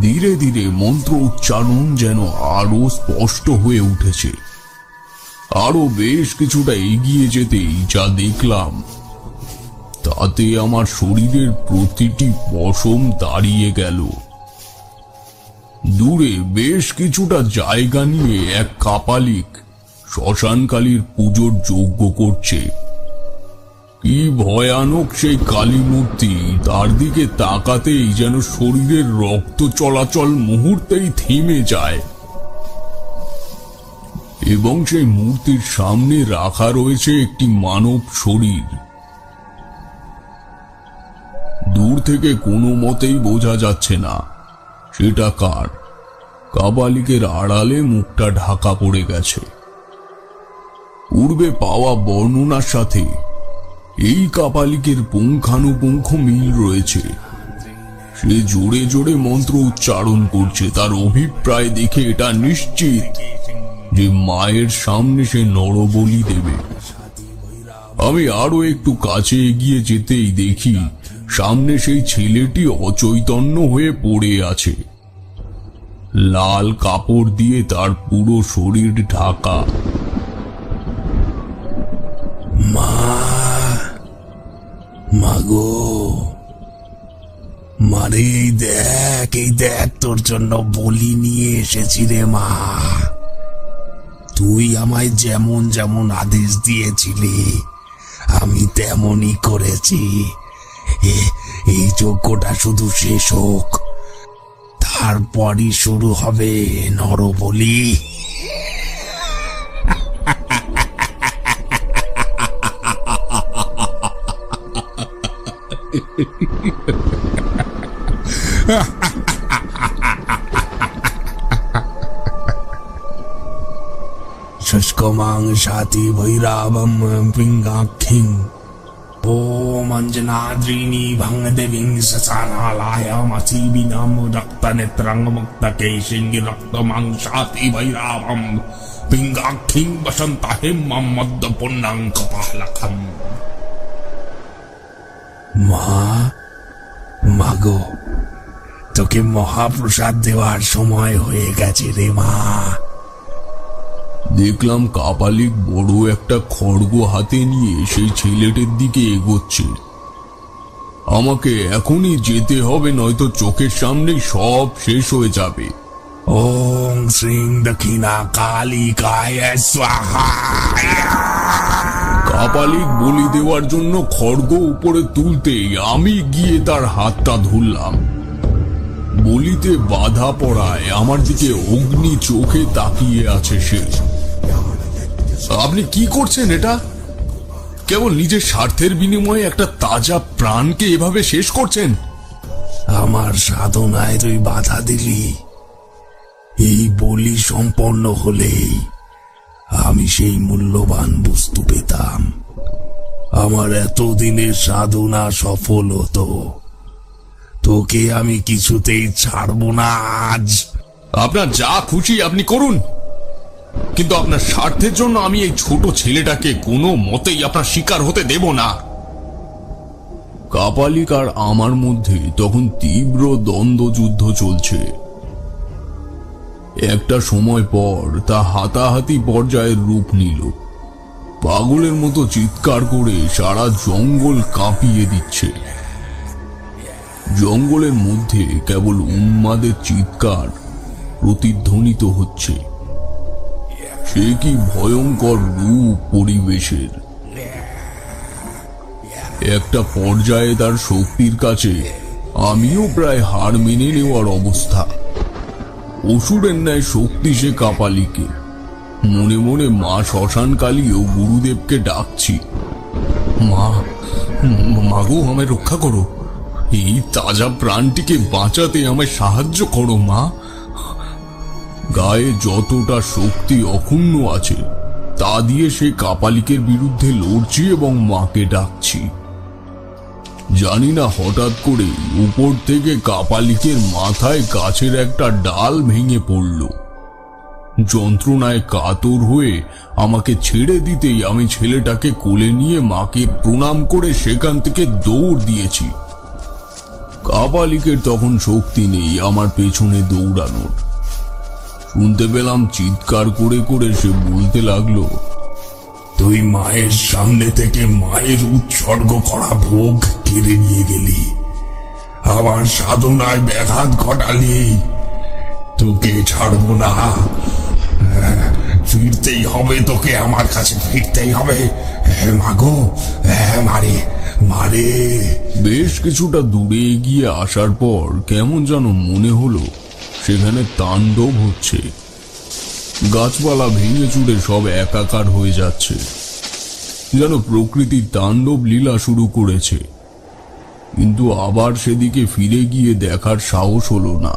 ধীরে ধীরে মন্ত্র উচ্চারণ যেন আরো স্পষ্ট হয়ে উঠেছে। আরো বেশ কিছুটা এগিয়ে যেতেই যা দেখলাম তাতে আমার শরীরের প্রতিটি পশম দাঁড়িয়ে গেল। দূরে বেশ কিছুটা জায়গা নিয়ে এক কাপালিক শ্মশানকালীর পুজোর যজ্ঞ করছে। কি ভয়ানক সেই কালী মূর্তি! তার দিকে তাকাতেই যেন শরীরের রক্ত চলাচল মুহূর্তেই থেমে যায়। এবং সেই মূর্তির সামনে রাখা রয়েছে একটি মানব শরীর। দূর থেকে কোনো মতেই বোঝা যাচ্ছে না সেটা কার। কাপালিকের আড়ালে মুখটা ঢাকা পড়ে গেছে। পূর্বে পাওয়া বর্ণনার সাথে এই কাপালিকের পুঙ্খানুপুঙ্খ মিল রয়েছে। সে জোরে জোরে মন্ত্র উচ্চারণ করছে। তার অভিপ্রায় দেখে এটা নিশ্চিত যে মায়ের সামনে সে নরবলি দেবে। আমি আরো একটু কাছে এগিয়ে যেতেই দেখি সামনে সেই ছেলেটি অচৈতন্য হয়ে পড়ে আছে। লাল কাপড় দিয়ে তার পুরো শরীর ঢাকা। মাগো, মারে এই দেখ তোর জন্য বলি নিয়ে এসেছি রে মা। তুই আমায় যেমন যেমন আদেশ দিয়েছিলি আমি তেমনই করেছি। এই যজ্ঞটা শুধু শেষ হোক, তারপরই শুরু হবে নরবলি। শুষ্কমাং সাতি ভৈরাবম পিঙ্গাক্ষিং ওম অঞ্জনাদ্রিণী ভং দেবীং সসানালায়ামসীবিনাম রক্তনেত্রং মুক্তকেশিং রক্তমাং সাতি ভৈরাবম পিঙ্গাক্ষিং বসন্তহিমম মদ্যপুণ্যং কপালকম। মাগো, তোকে মহাপ্রসাদ দেওয়ার সময় হয়ে গেছে রে মা। দেখলাম কাপালিক বড় একটা খড়গ হাতে নিয়ে সেই ছেলেটির দিকে এগোচ্ছে। আমাকে এখনই যেতে হবে, নয়তো চোখের সামনেই সব শেষ হয়ে যাবে। ওং শ্রীং দক্ষিণা কালিকায় স্বাহা। কাপালিক বলি দেওয়ার জন্য খড়গ উপরে তুলতেই আমি গিয়ে তার হাতটা ধরলাম। বলিতে বাধা পড়ায় আমার দিকে অগ্নি চোখে তাকিয়ে আছে সে। আপনি কি করছেন এটা? কেবল নিজের স্বার্থের বিনিময়ে একটা তাজা প্রাণকে এভাবে শেষ করছেন? আমার সাধনায় তুই বাধা দিলি। এই বলি সম্পন্ন হলেই আমি সেই মূল্যবান বস্তু পেতাম। আমার এতদিনের সাধনা সফল হতো। তোকে আমি কিছুতেই ছাড়বো না আজ। আপনার যা খুশি আপনি করুন, কিন্তু আপনার স্বার্থের জন্য আমি এই ছোট ছেলেটাকে কোনো মতেই আপনার শিকার হতে দেব না। কাপালিক আর আমার মধ্যে তখন তীব্র দ্বন্দ্বযুদ্ধ চলছে। একটা সময় পর তা হাতাহাতি পর্যায়ের রূপ নিল। পাগলের মতো চিৎকার করে সারা জঙ্গল কাঁপিয়ে দিচ্ছে। জঙ্গলের মধ্যে কেবল উন্মাদের চিৎকার প্রতিধ্বনিত হচ্ছে। সে কি ভয়ঙ্কর রূপ পরিবেশের! একটা পর্যায়ে তার শক্তির কাছে আমিও প্রায় হার মেনে নেওয়ার অবস্থা। অসুরের ন্যায় শক্তি সে কাপালিকে। মনে মনে মা শ্মশানকালী ও গুরুদেবকে ডাকছি, মা, মাগো, আমায় রক্ষা করো, এই তাজা প্রাণটিকে বাঁচাতে আমায় সাহায্য করো মা। গায়ে যতটা শক্তি অক্ষুণ্ণ আছে তা দিয়ে সে কাপালিকের বিরুদ্ধে লড়ছি এবং মাকে ডাকছি। জানি না হঠাৎ করে উপর থেকে কাপালিকের মাথায় গাছের একটা ডাল ভেঙে পড়ল। যন্ত্রণায় কাতর হয়ে আমাকে ছেড়ে দিতেই আমি ছেলেটাকে কোলে নিয়ে মাকে প্রণাম করে সেখান থেকে দৌড় দিয়েছি। কাপালিকের তখন শক্তি নেই আমার পেছনে দৌড়ানোর। শুনতে পেলাম চিৎকার করে করে সে বলতে লাগলো, তুই মায়ের সামনে থেকে মায়ের উৎসর্গ করা ভোগ কেড়ে নিয়ে গেলি, আমার সাধনায় ব্যাঘাত ঘটালি, তোকে ছাড়বো না। ফিরতেই হবে তোকে, আমার কাছে ফিরতেই হবে। মাগো, মারে মারে। বেশ কিছুটা দূরে এগিয়ে আসার পর কেমন যেন মনে হলো সেখানে তাণ্ডব হচ্ছে। গাছপালা ভেঙে চুরে সব একাকার হয়ে যাচ্ছে, যেন প্রকৃতির তাণ্ডব লীলা শুরু করেছে। কিন্তু আবার সেদিকে ফিরে গিয়ে দেখার সাহস হলো না।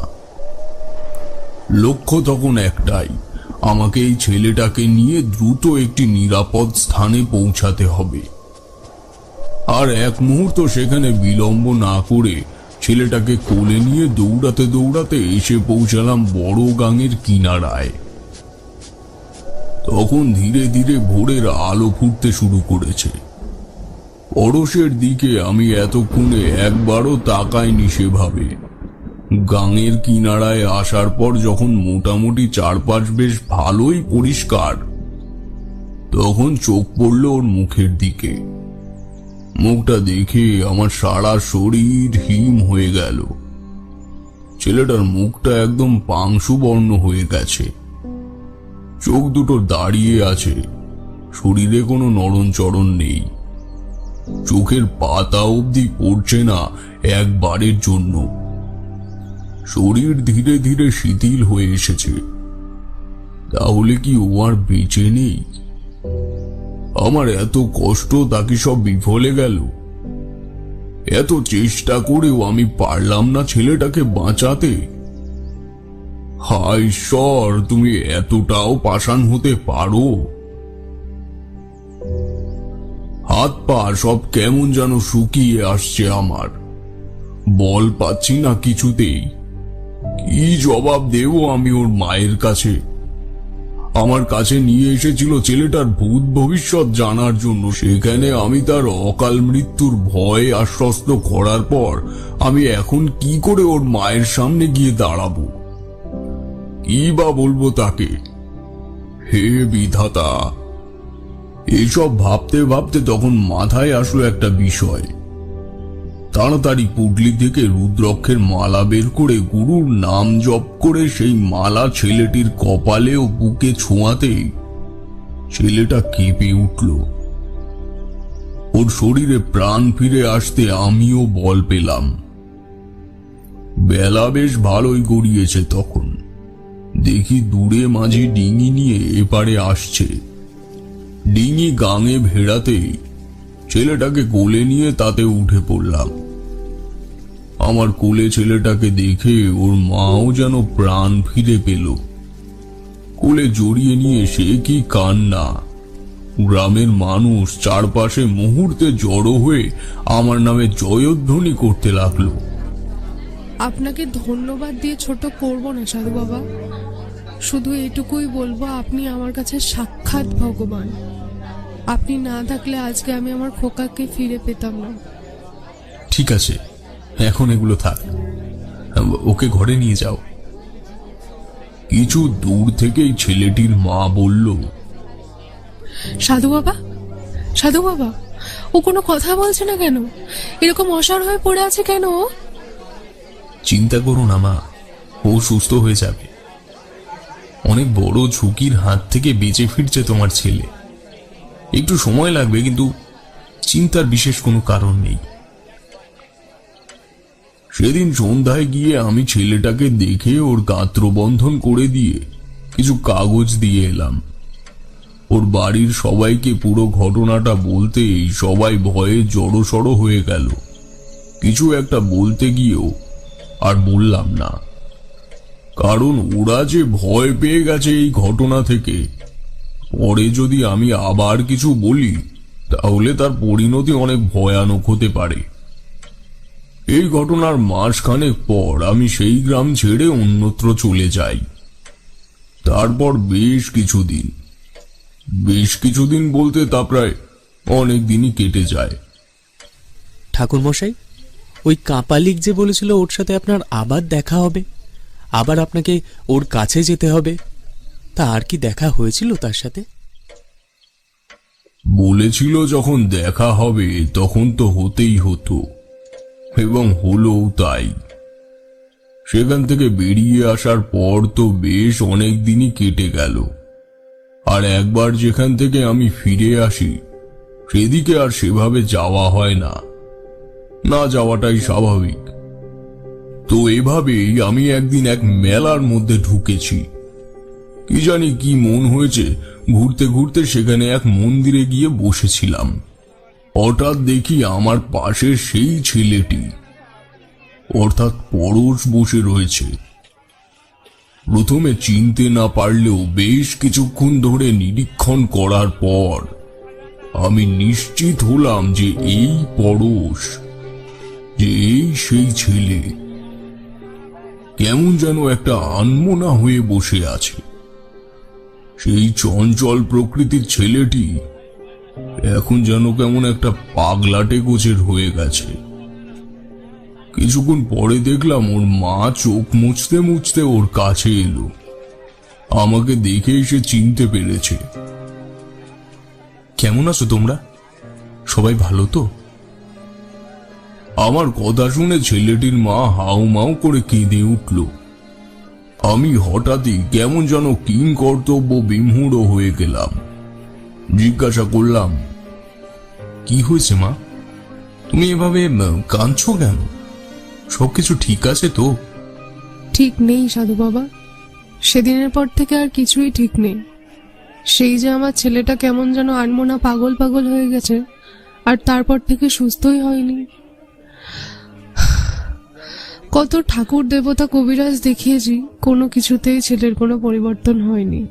লক্ষ্য তখন একটাই, আমাকে এই ছেলেটাকে নিয়ে দ্রুত একটি নিরাপদ স্থানে পৌঁছাতে হবে। আর এক মুহূর্ত সেখানে বিলম্ব না করে ছেলেটাকে কোলে নিয়ে দৌড়াতে দৌড়াতে এসে পৌঁছালাম বড় গাঙের কিনারায়। তখন ধীরে ধীরে ভোরের আলো ফুটতে শুরু করেছে। পরশের দিকে আমি এতক্ষণে একবারও তাকাইনি সেভাবে। গাঙের কিনারায় আসার পর যখন মোটামুটি চারপাশ বেশ ভালোই পরিষ্কার, তখন চোখ পড়ল ওর মুখের দিকে। মুখটা দেখে আমার সারা শরীর হিম হয়ে গেল। ছেলেটার মুখটা একদম পাংশু বর্ণ হয়ে গেছে, চোখ দুটো দাঁড়িয়ে আছে, শরীরে কোনো নড়নচড়ন নেই, চোখের পাতা অবধি পড়ছে না একবারের জন্য। শরীর ধীরে ধীরে শিথিল হয়ে এসেছে। তাহলে কি ও আর বেঁচে নেই? আমার এত কষ্ট তাকে সব বিফলে গেল। এত চেষ্টা করেও আমি পারলাম না ছেলেটাকে বাঁচাতে। হায় ঈশ্বর, তুমি এতটাও পাষাণ হতে পারো? হাত পা সব কেমন যেন শুকিয়ে আসছে আমার, বল পাচ্ছি না কিছুতেই। কি জবাব দেব আমি ওর মায়ের কাছে? আমার কাছে নিয়ে এসেছিল ছেলেটার ভূত ভবিষ্যৎ জানার জন্য, সেখানে আমি তার অকাল মৃত্যুর ভয় আশ্বস্ত করার পর আমি এখন কি করে ওর মায়ের সামনে গিয়ে দাঁড়াবো? কি বা বলবো তাকে? হে বিধাতা! এইসব ভাবতে ভাবতে তখন মাথায় আসলো একটা বিষয়। তাড়াতাড়ি পুডলি থেকে রুদ্রক্ষের মালা বের করে গুরুর নাম জপ করে সেই মালা ছেলেটির কপালে ও বুকে ছোঁয়াতেই ছেলেটা কেঁপে উঠল। ওর শরীরে প্রাণ ফিরে আসতে আমিও বল পেলাম। বেলা বেশ ভালোই গড়িয়েছে তখন। দেখি দূরে মাঝি ডিঙি নিয়ে এপারে আসছে। ডিঙি গাঙে ভেড়াতেই ছেলেটাকে কোলে নিয়ে তাতে উঠে পড়লাম। আমার কোলে ছেলেটাকে দেখে ওর মাও যেন প্রাণ ফিরে পেল। কোলে জড়িয়ে নিয়ে সে কি কান্না! গ্রামের মানুষ চারপাশে মুহূর্তে জড়ো হয়ে আমার নামে জয়ধ্বনি করতে লাগলো। আপনাকে ধন্যবাদ দিয়ে ছোট করব না সাধু বাবা, শুধু এটুকুই বলবো, আপনি আমার কাছে সাক্ষাৎ ভগবান। আপনি না থাকলে আজকে আমি আমার খোকাকে ফিরে পেতাম না। ঠিক আছে, এখন এগুলো থাক, ওকে ঘরে নিয়ে যাও। কিছু দূর থেকেই ছেলেটির মা বলল, সাধু বাবা, সাধু বাবা, ও কোনো কথা বলছে না কেন? এরকম অসাড় হয়ে পড়ে আছে কেন ও? চিন্তা করো না মা, ও সুস্থ হয়ে যাবে। অনেক বড় ঝুঁকির হাত থেকে বেঁচে ফিরছে তোমার ছেলে। একটু সময় লাগবে, কিন্তু চিন্তার বিশেষ কোনো কারণ নেই। সেদিন সন্ধ্যায় গিয়ে আমি ছেলেটাকে দেখে ওর গাত্রবন্ধন করে দিয়ে কিছু কাগজ দিয়ে এলাম। ওর বাড়ির সবাইকে পুরো ঘটনাটা বলতেই সবাই ভয়ে জড়সড় হয়ে গেল। কিছু একটা বলতে গিয়েও আর বললাম না, কারণ ওরা যে ভয় পেয়ে গেছে এই ঘটনা থেকে। পরে যদি আমি আবার কিছু বলি তাহলে তার পরিণতি অনেক ভয়ানক হতে পারে। এই ঘটনার মাসখানেক পর আমি সেই গ্রাম ছেড়ে অন্যত্র চলে যাই। তারপর বেশ কিছুদিন বলতে তা প্রায় অনেক দিনই কেটে যায়। ঠাকুর মশাই, ওই কাপালিক যে বলেছিল ওর সাথে আপনার আবার দেখা হবে, আবার আপনাকে ওর কাছে যেতে হবে, তা আর কি দেখা হয়েছিল তার সাথে? বলেছিল যখন দেখা হবে তখন তো হতেই হতো, এবং হলোও তাই। সেখান থেকে বেরিয়ে আসার পর তো বেশ অনেক দিনই কেটে গেল। আর একবার যেখান থেকে আমি ফিরে আসি সেদিকে আর সেভাবে যাওয়া হয় না, না যাওয়াটাই স্বাভাবিক। তো এভাবেই আমি একদিন এক মেলার মধ্যে ঢুকেছি। কি জানি কি মন হয়েছে, ঘুরতে ঘুরতে সেখানে এক মন্দিরে গিয়ে বসেছিলাম। হঠাৎ দেখি আমার পাশে সেই ছেলেটি, অর্থাৎ পরশ, বসে রয়েছে। প্রথমে চিনতে না পারলেও বেশ কিছুক্ষণ ধরে নিরীক্ষণ করার পর আমি নিশ্চিত হলাম যে এই পরশ, যে এই সেই ছেলে। কেমন যেন একটা আনমনা হয়ে বসে আছে। সেই চঞ্চল প্রকৃতির ছেলেটি এখন যেন কেমন একটা পাগলাটে গোছের হয়ে গেছে। কিছুক্ষণ পরে দেখলাম ওর মা চোখ মুছতে মুছতে ওর কাছে এলো। আমাকে দেখে এসে চিনতে পেরেছে। কেমন আছো তোমরা? সবাই ভালো তো? আমার কথা শুনে ছেলেটির মা হাউমাউ করে কেঁদে উঠল। আমি হঠাৎই কেমন যেন কিং কর্তব্য বিমূঢ় হয়ে গেলাম। জিজ্ঞাসা করলাম, কি হয়েছে মা? তুমি এভাবে কাঁদছো কেন? সবকিছু ঠিক আছে তো? ঠিক নেই সাধু বাবা, সেদিনের পর থেকে আর কিছুই ঠিক নেই। সেই যে আমার ছেলেটা কেমন যেন আনমনা পাগল পাগল হয়ে গেছে, আর তারপর থেকে সুস্থই হয়নি। কত ঠাকুর দেবতা কবিরাজ দেখিয়েছি, কোনো কিছুতেই ছেলের কোনো পরিবর্তন হয়নি।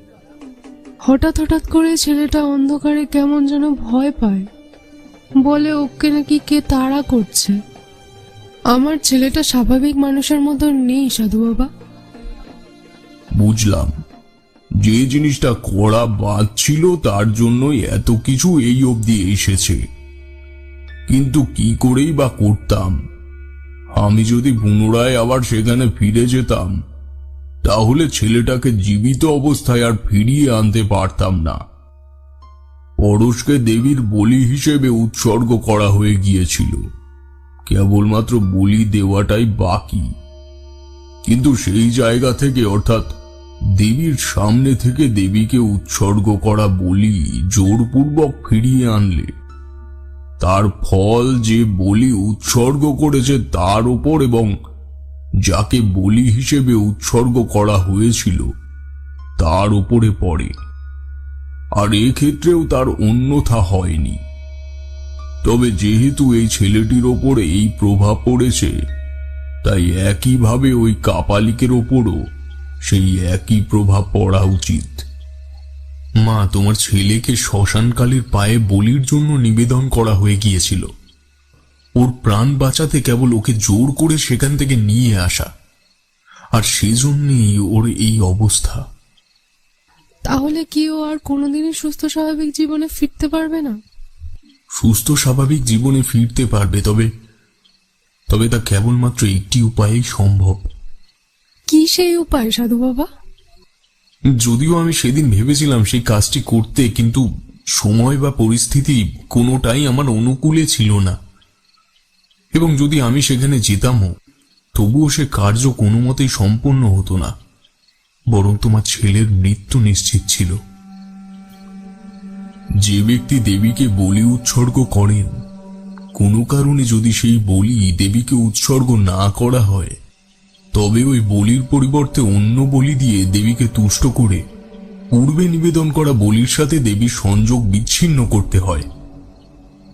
হঠাৎ করে ছেলেটা অন্ধকারে কেমন যেন ভয় পায়, বলে ওকে নাকি কে তাড়া করছে। আমার ছেলেটা স্বাভাবিক মানুষের মতো নেই সাধু বাবা। বুঝলাম, যে জিনিসটা করা বাদ ছিল তার জন্যই এত কিছু এই অবধি এসেছে। কিন্তু কি করেই বা করতাম? আমি যদি পুনরায় আবার সেখানে ফিরে যেতাম তাহলে ছেলেটাকে জীবিত অবস্থায় আর ফিরিয়ে আনতে পারতাম না। পরশকে দেবীর বলি হিসেবে উৎসর্গ করা হয়ে গিয়েছিল, কেবলমাত্র বলি দেওয়াটাই বাকি। কিন্তু সেই জায়গা থেকে, অর্থাৎ দেবীর সামনে থেকে দেবীকে উৎসর্গ করা বলি জোরপূর্বক ফিরিয়ে আনলে তার ফল যে বলি উৎসর্গ করেছে তার উপর এবং যাকে বলি হিসেবে উৎসর্গ করা হয়েছিল তার উপরে পড়ে। আর এক্ষেত্রেও তার অন্যথা হয়নি। তবে যেহেতু এই ছেলেটির ওপর এই প্রভাব পড়েছে, তাই একইভাবে ওই কাপালিকের ওপরও সেই একই প্রভাব পড়া উচিত। মা, তোমার ছেলেকে শ্মশানকালীর পায়ে বলির জন্য নিবেদন করা হয়ে গিয়েছিল। ওর প্রাণ বাঁচাতে কেবল ওকে জোর করে সেখান থেকে নিয়ে আসা, আর সেজন্যই ওর এই অবস্থা। তাহলে কি ও আর কোনোদিনই সুস্থ স্বাভাবিক জীবনে ফিরতে পারবে না? সুস্থ স্বাভাবিক জীবনে ফিরতে পারবে, তবে তা কেবলমাত্র একটি উপায়েই সম্ভব। কি সেই উপায় সাধু বাবা? যদিও আমি সেদিন ভেবেছিলাম সেই কাজটি করতে, কিন্তু সময় বা পরিস্থিতি কোনোটাই আমার অনুকূলে ছিল না, এবং যদি আমি সেখানে যেতামও তবুও সে কার্য কোনো মতেই সম্পন্ন হতো না, বরং তোমার ছেলের মৃত্যু নিশ্চিত ছিল। যে ব্যক্তি দেবীকে বলি উৎসর্গ করেন, কোনো কারণে যদি সেই বলি দেবীকে উৎসর্গ না করা হয়, তবে ওই বলির পরিবর্তে অন্য বলি দিয়ে দেবীকে তুষ্ট করে পূর্বে নিবেদন করা বলির সাথে দেবীর সংযোগ বিচ্ছিন্ন করতে হয়,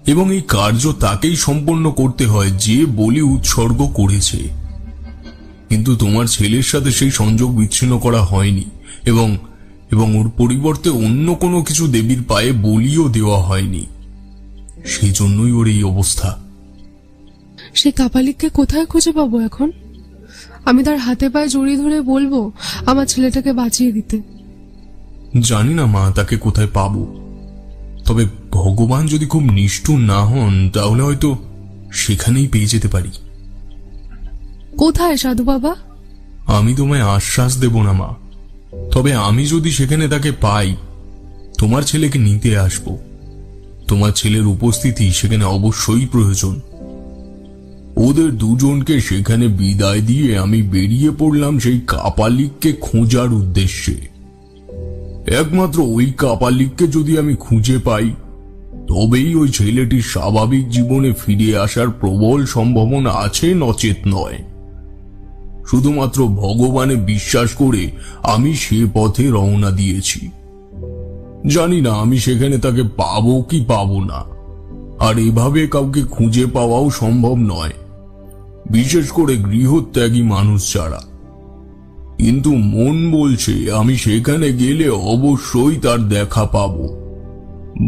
এবং এই কার্য তাকেই সম্পন্ন করতে হয় যে বলি উৎসর্গ করেছে। কিন্তু তোমার ছেলের সাথে সেই সংযোগ বিচ্ছিন্ন করা হয়নি, এবং ওর পরিবর্তে অন্য কোনো কিছু দেবীর পায়ে বলিও দেওয়া হয়নি। সেই জন্যই ওর এই অবস্থা। সেই কাপালিককে কোথায় খুঁজে পাবো এখন? আমি তার হাতে পায়ে জড়িয়ে ধরে বলবো আমার ছেলেটাকে বাঁচিয়ে দিতে। জানি না মা, তাকে কোথায় পাবো। তবে ভগবান যদি খুব নিষ্ঠুর না হন তাহলে হয়তো সেখানেই পেয়ে যেতে পারি। কোথায় সাধু বাবা? আমি তোমায় আশ্বাস দেব না মা, তবে আমি যদি সেখানে তাকে পাই তোমার ছেলেকে নিতে আসব। তোমার ছেলের উপস্থিতি সেখানে অবশ্যই প্রয়োজন। ওদের দুজনকে সেখানে বিদায় দিয়ে আমি বেরিয়ে পড়লাম সেই কাপালিককে খোঁজার উদ্দেশ্যে। একমাত্র ওই কাপালিককে যদি আমি খুঁজে পাই তবেই ওই ছেলেটির স্বাভাবিক জীবনে ফিরে আসার প্রবল সম্ভাবনা আছে, নচেত নয়। শুধুমাত্র ভগবানে বিশ্বাস করে আমি সে পথে রওনা দিয়েছি। জানি না আমি সেখানে তাকে পাবো কি পাবো না, আর এভাবে কাউকে খুঁজে পাওয়াও সম্ভব নয়, বিশেষ করে গৃহত্যাগী মানুষ ছাড়া। কিন্তু মন বলছে আমি সেখানে গেলে অবশ্যই তার দেখা পাবো।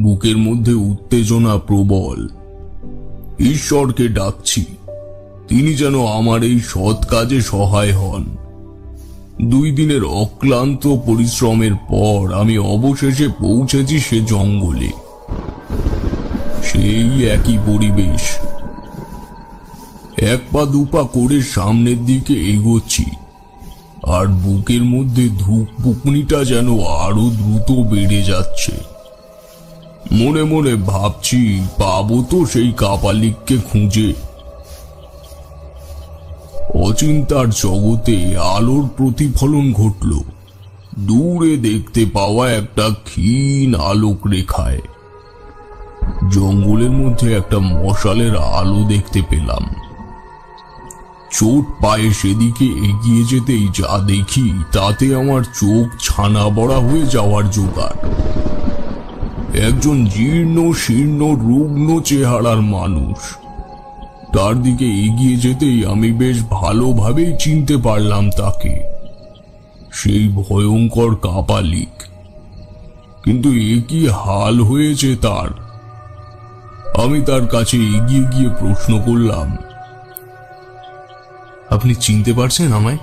বুকের মধ্যে উত্তেজনা প্রবল। ঈশ্বরকে ডাকছি, তিনি যেন আমার এই সৎ কাজে সহায় হন। 2 দিনের অক্লান্ত পরিশ্রমের পর আমি অবশেষে পৌঁছেছি সে জঙ্গলে। সেই একই পরিবেশ। 1 পা 2 পা করে সামনের দিকে এগোচ্ছি, আর বুকের মধ্যে ধুকপুকনিটা যেন আরো দ্রুত বেড়ে যাচ্ছে। মনে মনে ভাবছি পাবো তো সেই কাপালিককে খুঁজে। অচিন্তার জগতে আলোর প্রতিফলন ঘটল দূরে দেখতে পাওয়া একটা ক্ষীণ আলোক রেখায়। জঙ্গলের মধ্যে একটা মশালের আলো দেখতে পেলাম। চোট পায়ে সেদিকে এগিয়ে যেতেই যা দেখি তাতে আমার চোখ ছানা বড়া হয়ে যাওয়ার জোগাড়। একজন জীর্ণ শীর্ণ রুগ্ন চেহারার মানুষ। তার দিকে এগিয়ে যেতেই আমি বেশ ভালোভাবেই চিনতে পারলাম তাকে, সেই ভয়ঙ্কর কাপালিক। কিন্তু এ কি হাল হয়েছে তার! আমি তার কাছে এগিয়ে গিয়ে প্রশ্ন করলাম, আপনি চিনতে পারছেন আমায়?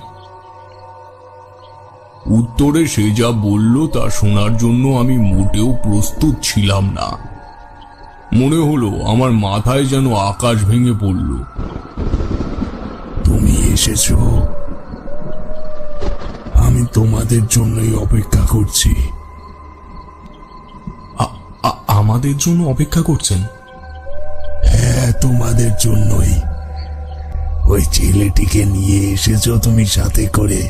উত্তরে সে যা বলল তা শোনার জন্য আমি মোটেও প্রস্তুত ছিলাম না। মনে হলো আমার মাথায় যেন আকাশ ভেঙে পড়ল। তুমি এসেছো, আমি তোমাদের জন্যই অপেক্ষা করছি। আমাদের জন্য অপেক্ষা করছেন? হ্যাঁ, তোমাদের জন্যই। ওই ছেলেটিকে নিয়ে এসেছো তুমি সাথে করে?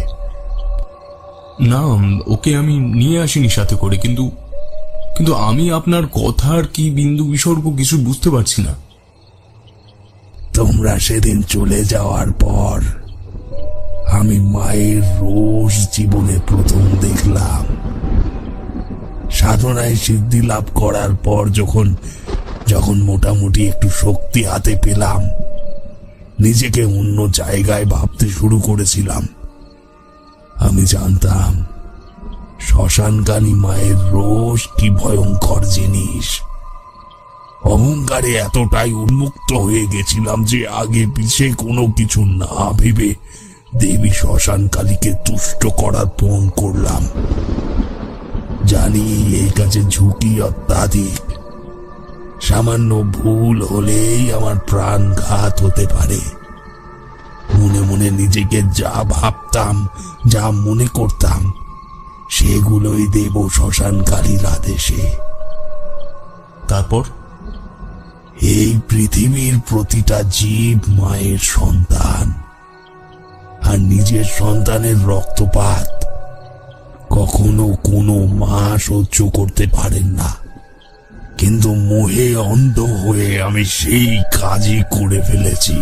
না, ওকে আমি নিয়ে আসিনি সাথে করে, কিন্তু আমি আপনার কথার কি বিন্দু বিসর্গ কিছু বুঝতে পারছি না। তোমরা সেদিন চলে যাওয়ার পর আমি মায়ের রোষ জীবনে প্রথম দেখলাম। সাধনায় সিদ্ধি লাভ করার পর যখন মোটামুটি একটু শক্তি হাতে পেলাম, নিজেকে অন্য জায়গায় ভাবতে শুরু করেছিলাম। আমি জানতাম শ্মশানকালী মায়ের রোষ কি ভয়ঙ্কর জিনিস। অহংকারে এতটাই উন্মুক্ত হয়ে গেছিলাম যে আগে পিছে কোনো কিছু না ভেবে দেবী শ্মশানকালীকে তুষ্ট করার পণ করলাম। জানি এই কাজে ঝুঁকি অত্যাধিক। সামান্য ভুল হলেই আমার প্রাণঘাত হতে পারে। মনে মনে নিজেকে যা ভাবতাম, যা মনে করতাম, সেগুলোই দেব শ্মশানকালীর আদেশে। তারপর? এই পৃথিবীর প্রতিটা জীব মায়ের সন্তান, আর নিজের সন্তানের রক্তপাত কখনো কোনো মা সহ্য করতে পারেন না। কিন্তু মোহে অন্ধ হয়ে আমি সেই কাজই করে ফেলেছি।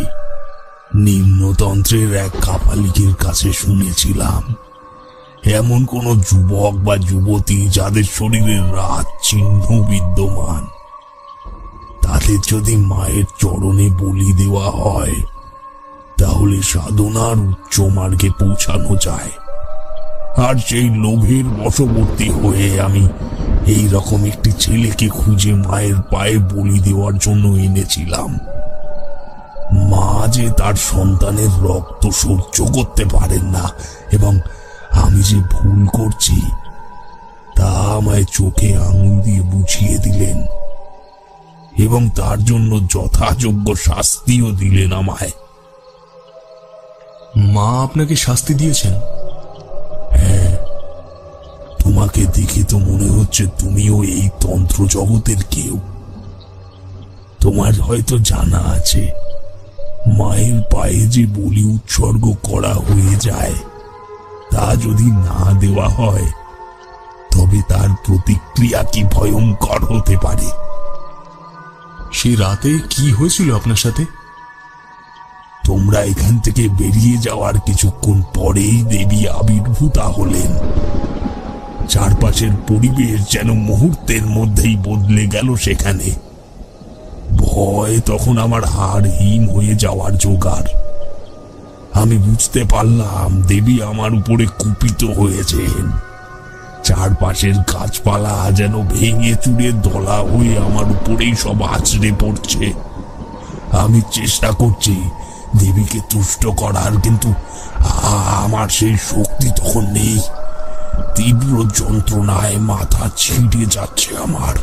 নিম্নতন্ত্রের এক কাপালিকের কাছে শুনেছিলাম, এমন কোন যুবক বা যুবতী যাদের শরীরে রাত চিহ্ন বিদ্যমান, তাদের যদি মায়ের চরণে বলি দেওয়া হয় তাহলে সাধনার উচ্চ মার্গে পৌঁছানো যায়। আর সেই লোভের বশবর্তী হয়ে আমি এই রকম একটি ছেলেকে খুঁজে মায়ের পায়ে বলি দেওয়ার জন্য এনেছিলাম। মা যে তার সন্তানের রক্ত সহ্য করতে পারেন না এবং আমি যে ভুল করছি তা আমায় চোখে আঙুল দিয়ে বুঝিয়ে দিলেন এবং তার জন্য যথাযোগ্য শাস্তিও দিলেন আমায়। মা আপনাকে শাস্তি দিয়েছেন? হ্যাঁ, তোমাকে দেখে তো মনে হচ্ছে তুমিও এই তন্ত্র জগতের কেউ। তোমার হয়তো জানা আছে, মায়ের পায়ে যে বলি উৎসর্গ করা হয়ে যায় তা যদি না দেওয়া হয় তবে তার প্রতিক্রিয়া কি ভয়ঙ্কর হতে পারে। সেই রাতে কি হয়েছিল আপনার সাথে? তোমরা এখান থেকে বেরিয়ে যাওয়ার কিছুক্ষণ পরেই দেবী আবির্ভূতা হলেন। চারপাশের পরিবেশ যেন মুহূর্তের মধ্যেই বদলে গেল। সেখানে ভয় তখন আমার হাড় হিম হয়ে যাওয়ার জোগাড়। আমি বুঝতে পারলাম দেবী আমার উপরে কুপিত হয়েছেন। চারপাশের গাছপালা যেন ভেঙে চুরে দলা হয়ে আমার উপরেই সব আছড়ে পড়ছে। আমি চেষ্টা করছি দেবীকে তুষ্ট করার, কিন্তু আমার সেই শক্তি তখন নেই। তীব্র যন্ত্রণায় মাথা ছিঁড়ে যাচ্ছে আমার।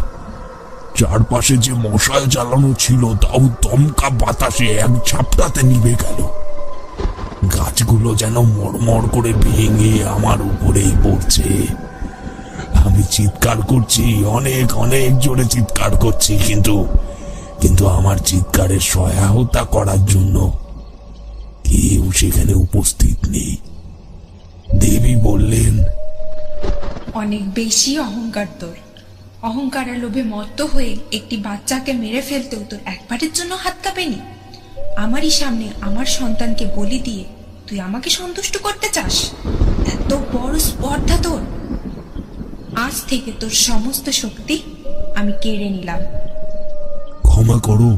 চারপাশে যে মশাল জ্বালানো ছিল তাও দমকা বাতাসে এক ঝাপটাতে নিভে গেল। গাছগুলো যেন মড়মড় করে ভেঙে আমার উপরেই পড়ছে। আমি চিৎকার করছি, অনেক অনেক জোরে চিৎকার করছি, কিন্তু আমার চিৎকারের সহায়তা করার জন্য কেউ সেখানে উপস্থিত নেই। দেবী বললেন, অনেক বেশি অহংকার তোর। অহংকারের লোভে মত্ত হয়ে একটি বাচ্চাকে মেরে ফেলতেও তোর একবারের জন্য হাত কাঁপেনি। আমারই সামনে আমার সন্তানকে বলি দিয়ে তুই আমাকে সন্তুষ্ট করতে চাস? এত বড় স্পর্ধা তোর! আজ থেকে তোর সমস্ত শক্তি আমি কেড়ে নিলাম। ক্ষমা করো,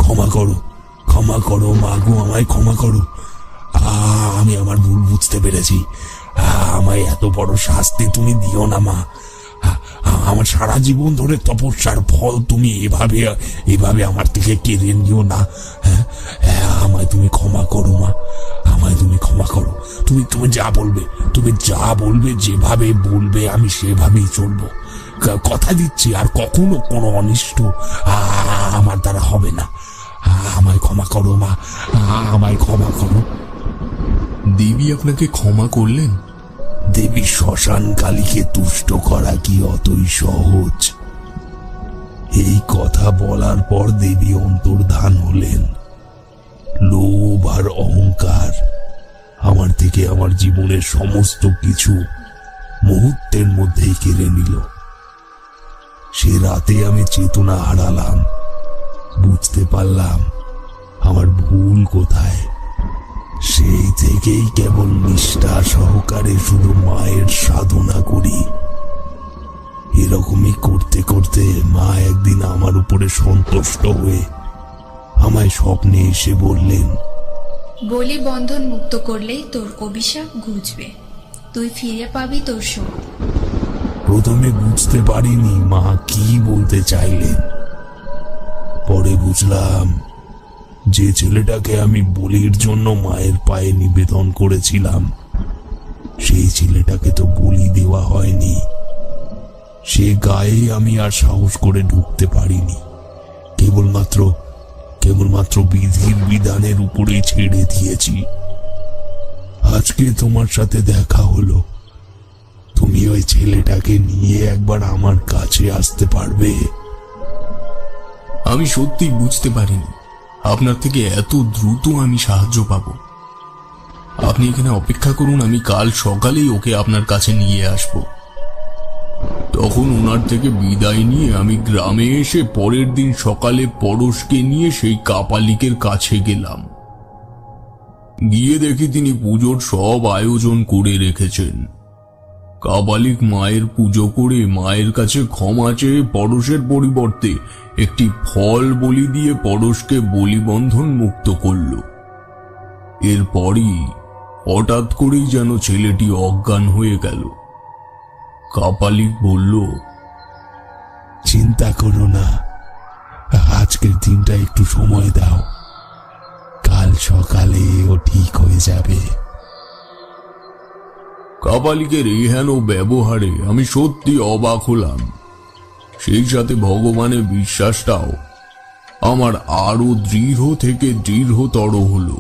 ক্ষমা করো, ক্ষমা করো মা গো, আমায় ক্ষমা করো। আমি আমার ভুল বুঝতে পেরেছি। আমায় এত বড় শাস্তি তুমি দিও না মা। আমার সারা জীবন ধরে তপস্যার ফল তুমি এভাবে আমার থেকে কেড়ে নিও না। আমায় তুমি ক্ষমা করো মা, আমায় তুমি ক্ষমা করো। তুমি যা বলবে যেভাবে বলবে আমি সেভাবেই চলবো। কথা দিচ্ছি আর কখনো কোনো অনিষ্ট আমার দ্বারা হবে না। আমায় ক্ষমা করো মা, আমায় ক্ষমা করো। দেবী আপনাকে ক্ষমা করলেন? দেবী শ্মশান কালীকে তুষ্ট করা কি অতই সহজ? এই কথা বলার পর দেবী অন্তর্ধান হলেন। লোভ আর অহংকার আমার থেকে আমার জীবনের সমস্ত কিছু মুহূর্তের মধ্যেই কেড়ে নিল। সে রাতে আমি চেতনা হারালাম। বুঝতে পারলাম আমার ভুল কোথায়। সেই থেকেই কেবল নিষ্ঠা সহকারে শুধু মায়ের সাধনা করি। এরকমই করতে করতে মা একদিন আমার উপরে সন্তুষ্ট হয়ে আমায় স্বপ্নে এসে বললেন, বলি বন্ধন মুক্ত করলেই তোর অভিশাপ ঘুচবে, তুই ফিরে পাবি তোর শক্তি। প্রথমে বুঝতে পারিনি মা কি বলতে চাইলেন। পরে বুঝলাম যে ছেলেটাকে আমি বলির জন্য মায়ের পায়ে নিবেদন করেছিলাম সেই ছেলেটাকে তো বলি দেওয়া হয়নি। সে গায়ে আমি আর সাহস করে ঢুকতে পারিনি। কেবলমাত্র বিধির বিধানের উপরেই ছেড়ে দিয়েছি। আজকে তোমার সাথে দেখা হলো। তুমি ওই ছেলেটাকে নিয়ে একবার আমার কাছে আসতে পারবে? আমি সত্যি বুঝতে পারিনি আপনার থেকে এত দ্রুত আমি সাহায্য পাবো। আপনি এখানে অপেক্ষা করুন, আমি কাল সকালেই ওকে আপনার কাছে নিয়ে আসব। তখন ওনার থেকে বিদায় নিয়ে আমি গ্রামে এসে পরের দিন সকালে পরশকে নিয়ে সেই কাপালিকের কাছে গেলাম। গিয়ে দেখি তিনি পুজোর সব আয়োজন করে রেখেছেন। কাপালিক মায়ের পুজো করে মায়ের কাছে ক্ষমা চেয়ে পরশের পরিবর্তে একটি ফল বলি দিয়ে পরশকে বলিবন্ধন মুক্ত করল। এরপরই হঠাৎ করেই যেন ছেলেটি অজ্ঞান হয়ে গেল। কাপালিক বলল, চিন্তা করো না, আজকের দিনটা একটু সময় দাও, কাল সকালে ও ঠিক হয়ে যাবে। কাপালিকের এই হেন ব্যবহারে আমি সত্যি অবাক হলাম। সেই সাথে ভগবানের বিশ্বাসটাও আমার আরো দৃঢ় থেকে দৃঢ়তর হলো।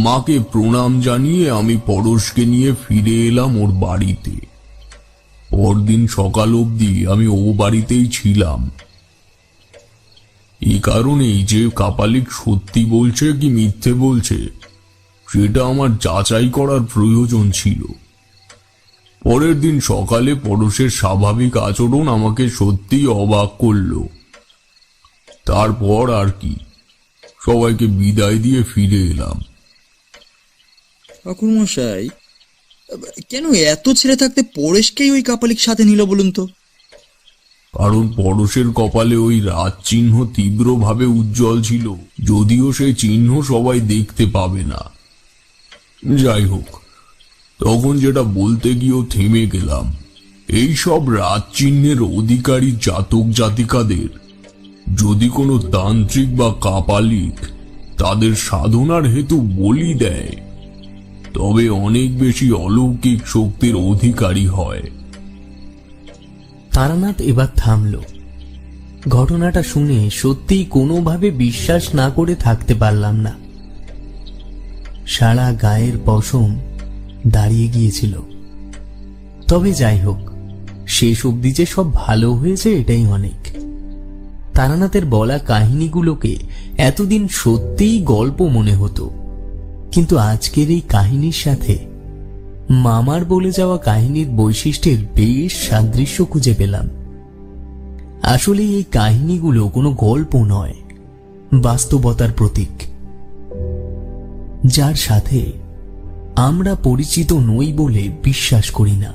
মাকে প্রণাম জানিয়ে আমি পরশকে নিয়ে ফিরে এলাম ওর বাড়িতে। পরদিন সকাল অবধি আমি ও বাড়িতেই ছিলাম। এই কারণেই যে কাপালিক সত্যি বলছে কি মিথ্যে বলছে সেটা আমার যাচাই করার প্রয়োজন ছিল। পরের দিন সকালে পরশের স্বাভাবিক আচরণ আমাকে সত্যিই অবাক করল। তারপর আর কি, সবাইকে বিদায় দিয়ে ফিরে এলাম। ঠাকুরমশাই, কেন এত ছেলে থাকতে পরেশকেই ওই কাপালিক সাথে নিল বলুন তো? কারণ পরশের কপালে ওই রাত চিহ্ন তীব্রভাবে উজ্জ্বল ছিল, যদিও সেই চিহ্ন সবাই দেখতে পাবে না। যাই হোক, তখন যেটা বলতে গিয়েও থেমে গেলাম, এই সব রাত চিহ্নের অধিকারী জাতক জাতিকাদের যদি কোনো তান্ত্রিক বা কাপালিক তাদের সাধনার হেতু বলি দেয়, তবে অনেক বেশি অলৌকিক শক্তির অধিকারী হয়। তারানাথ এবার থামল। ঘটনাটা শুনে সত্যিই কোনোভাবে বিশ্বাস না করে থাকতে পারলাম না। সারা গায়ের পশম দাঁড়িয়ে গিয়েছিল। তবে যাই হোক, শেষ অবধি যে সব ভালো হয়েছে এটাই অনেক। তারানাথের বলা কাহিনীগুলোকে এতদিন সত্যিই গল্প মনে হতো, কিন্তু আজকের এই কাহিনীর সাথে মামার বলে যাওয়া কাহিনীর বৈশিষ্ট্যের বেশ সাদৃশ্য খুঁজে পেলাম। আসলে এই কাহিনীগুলো কোনো গল্প নয়, বাস্তবতার প্রতীক, যার সাথে আমরা পরিচিত নই বলে বিশ্বাস করি না।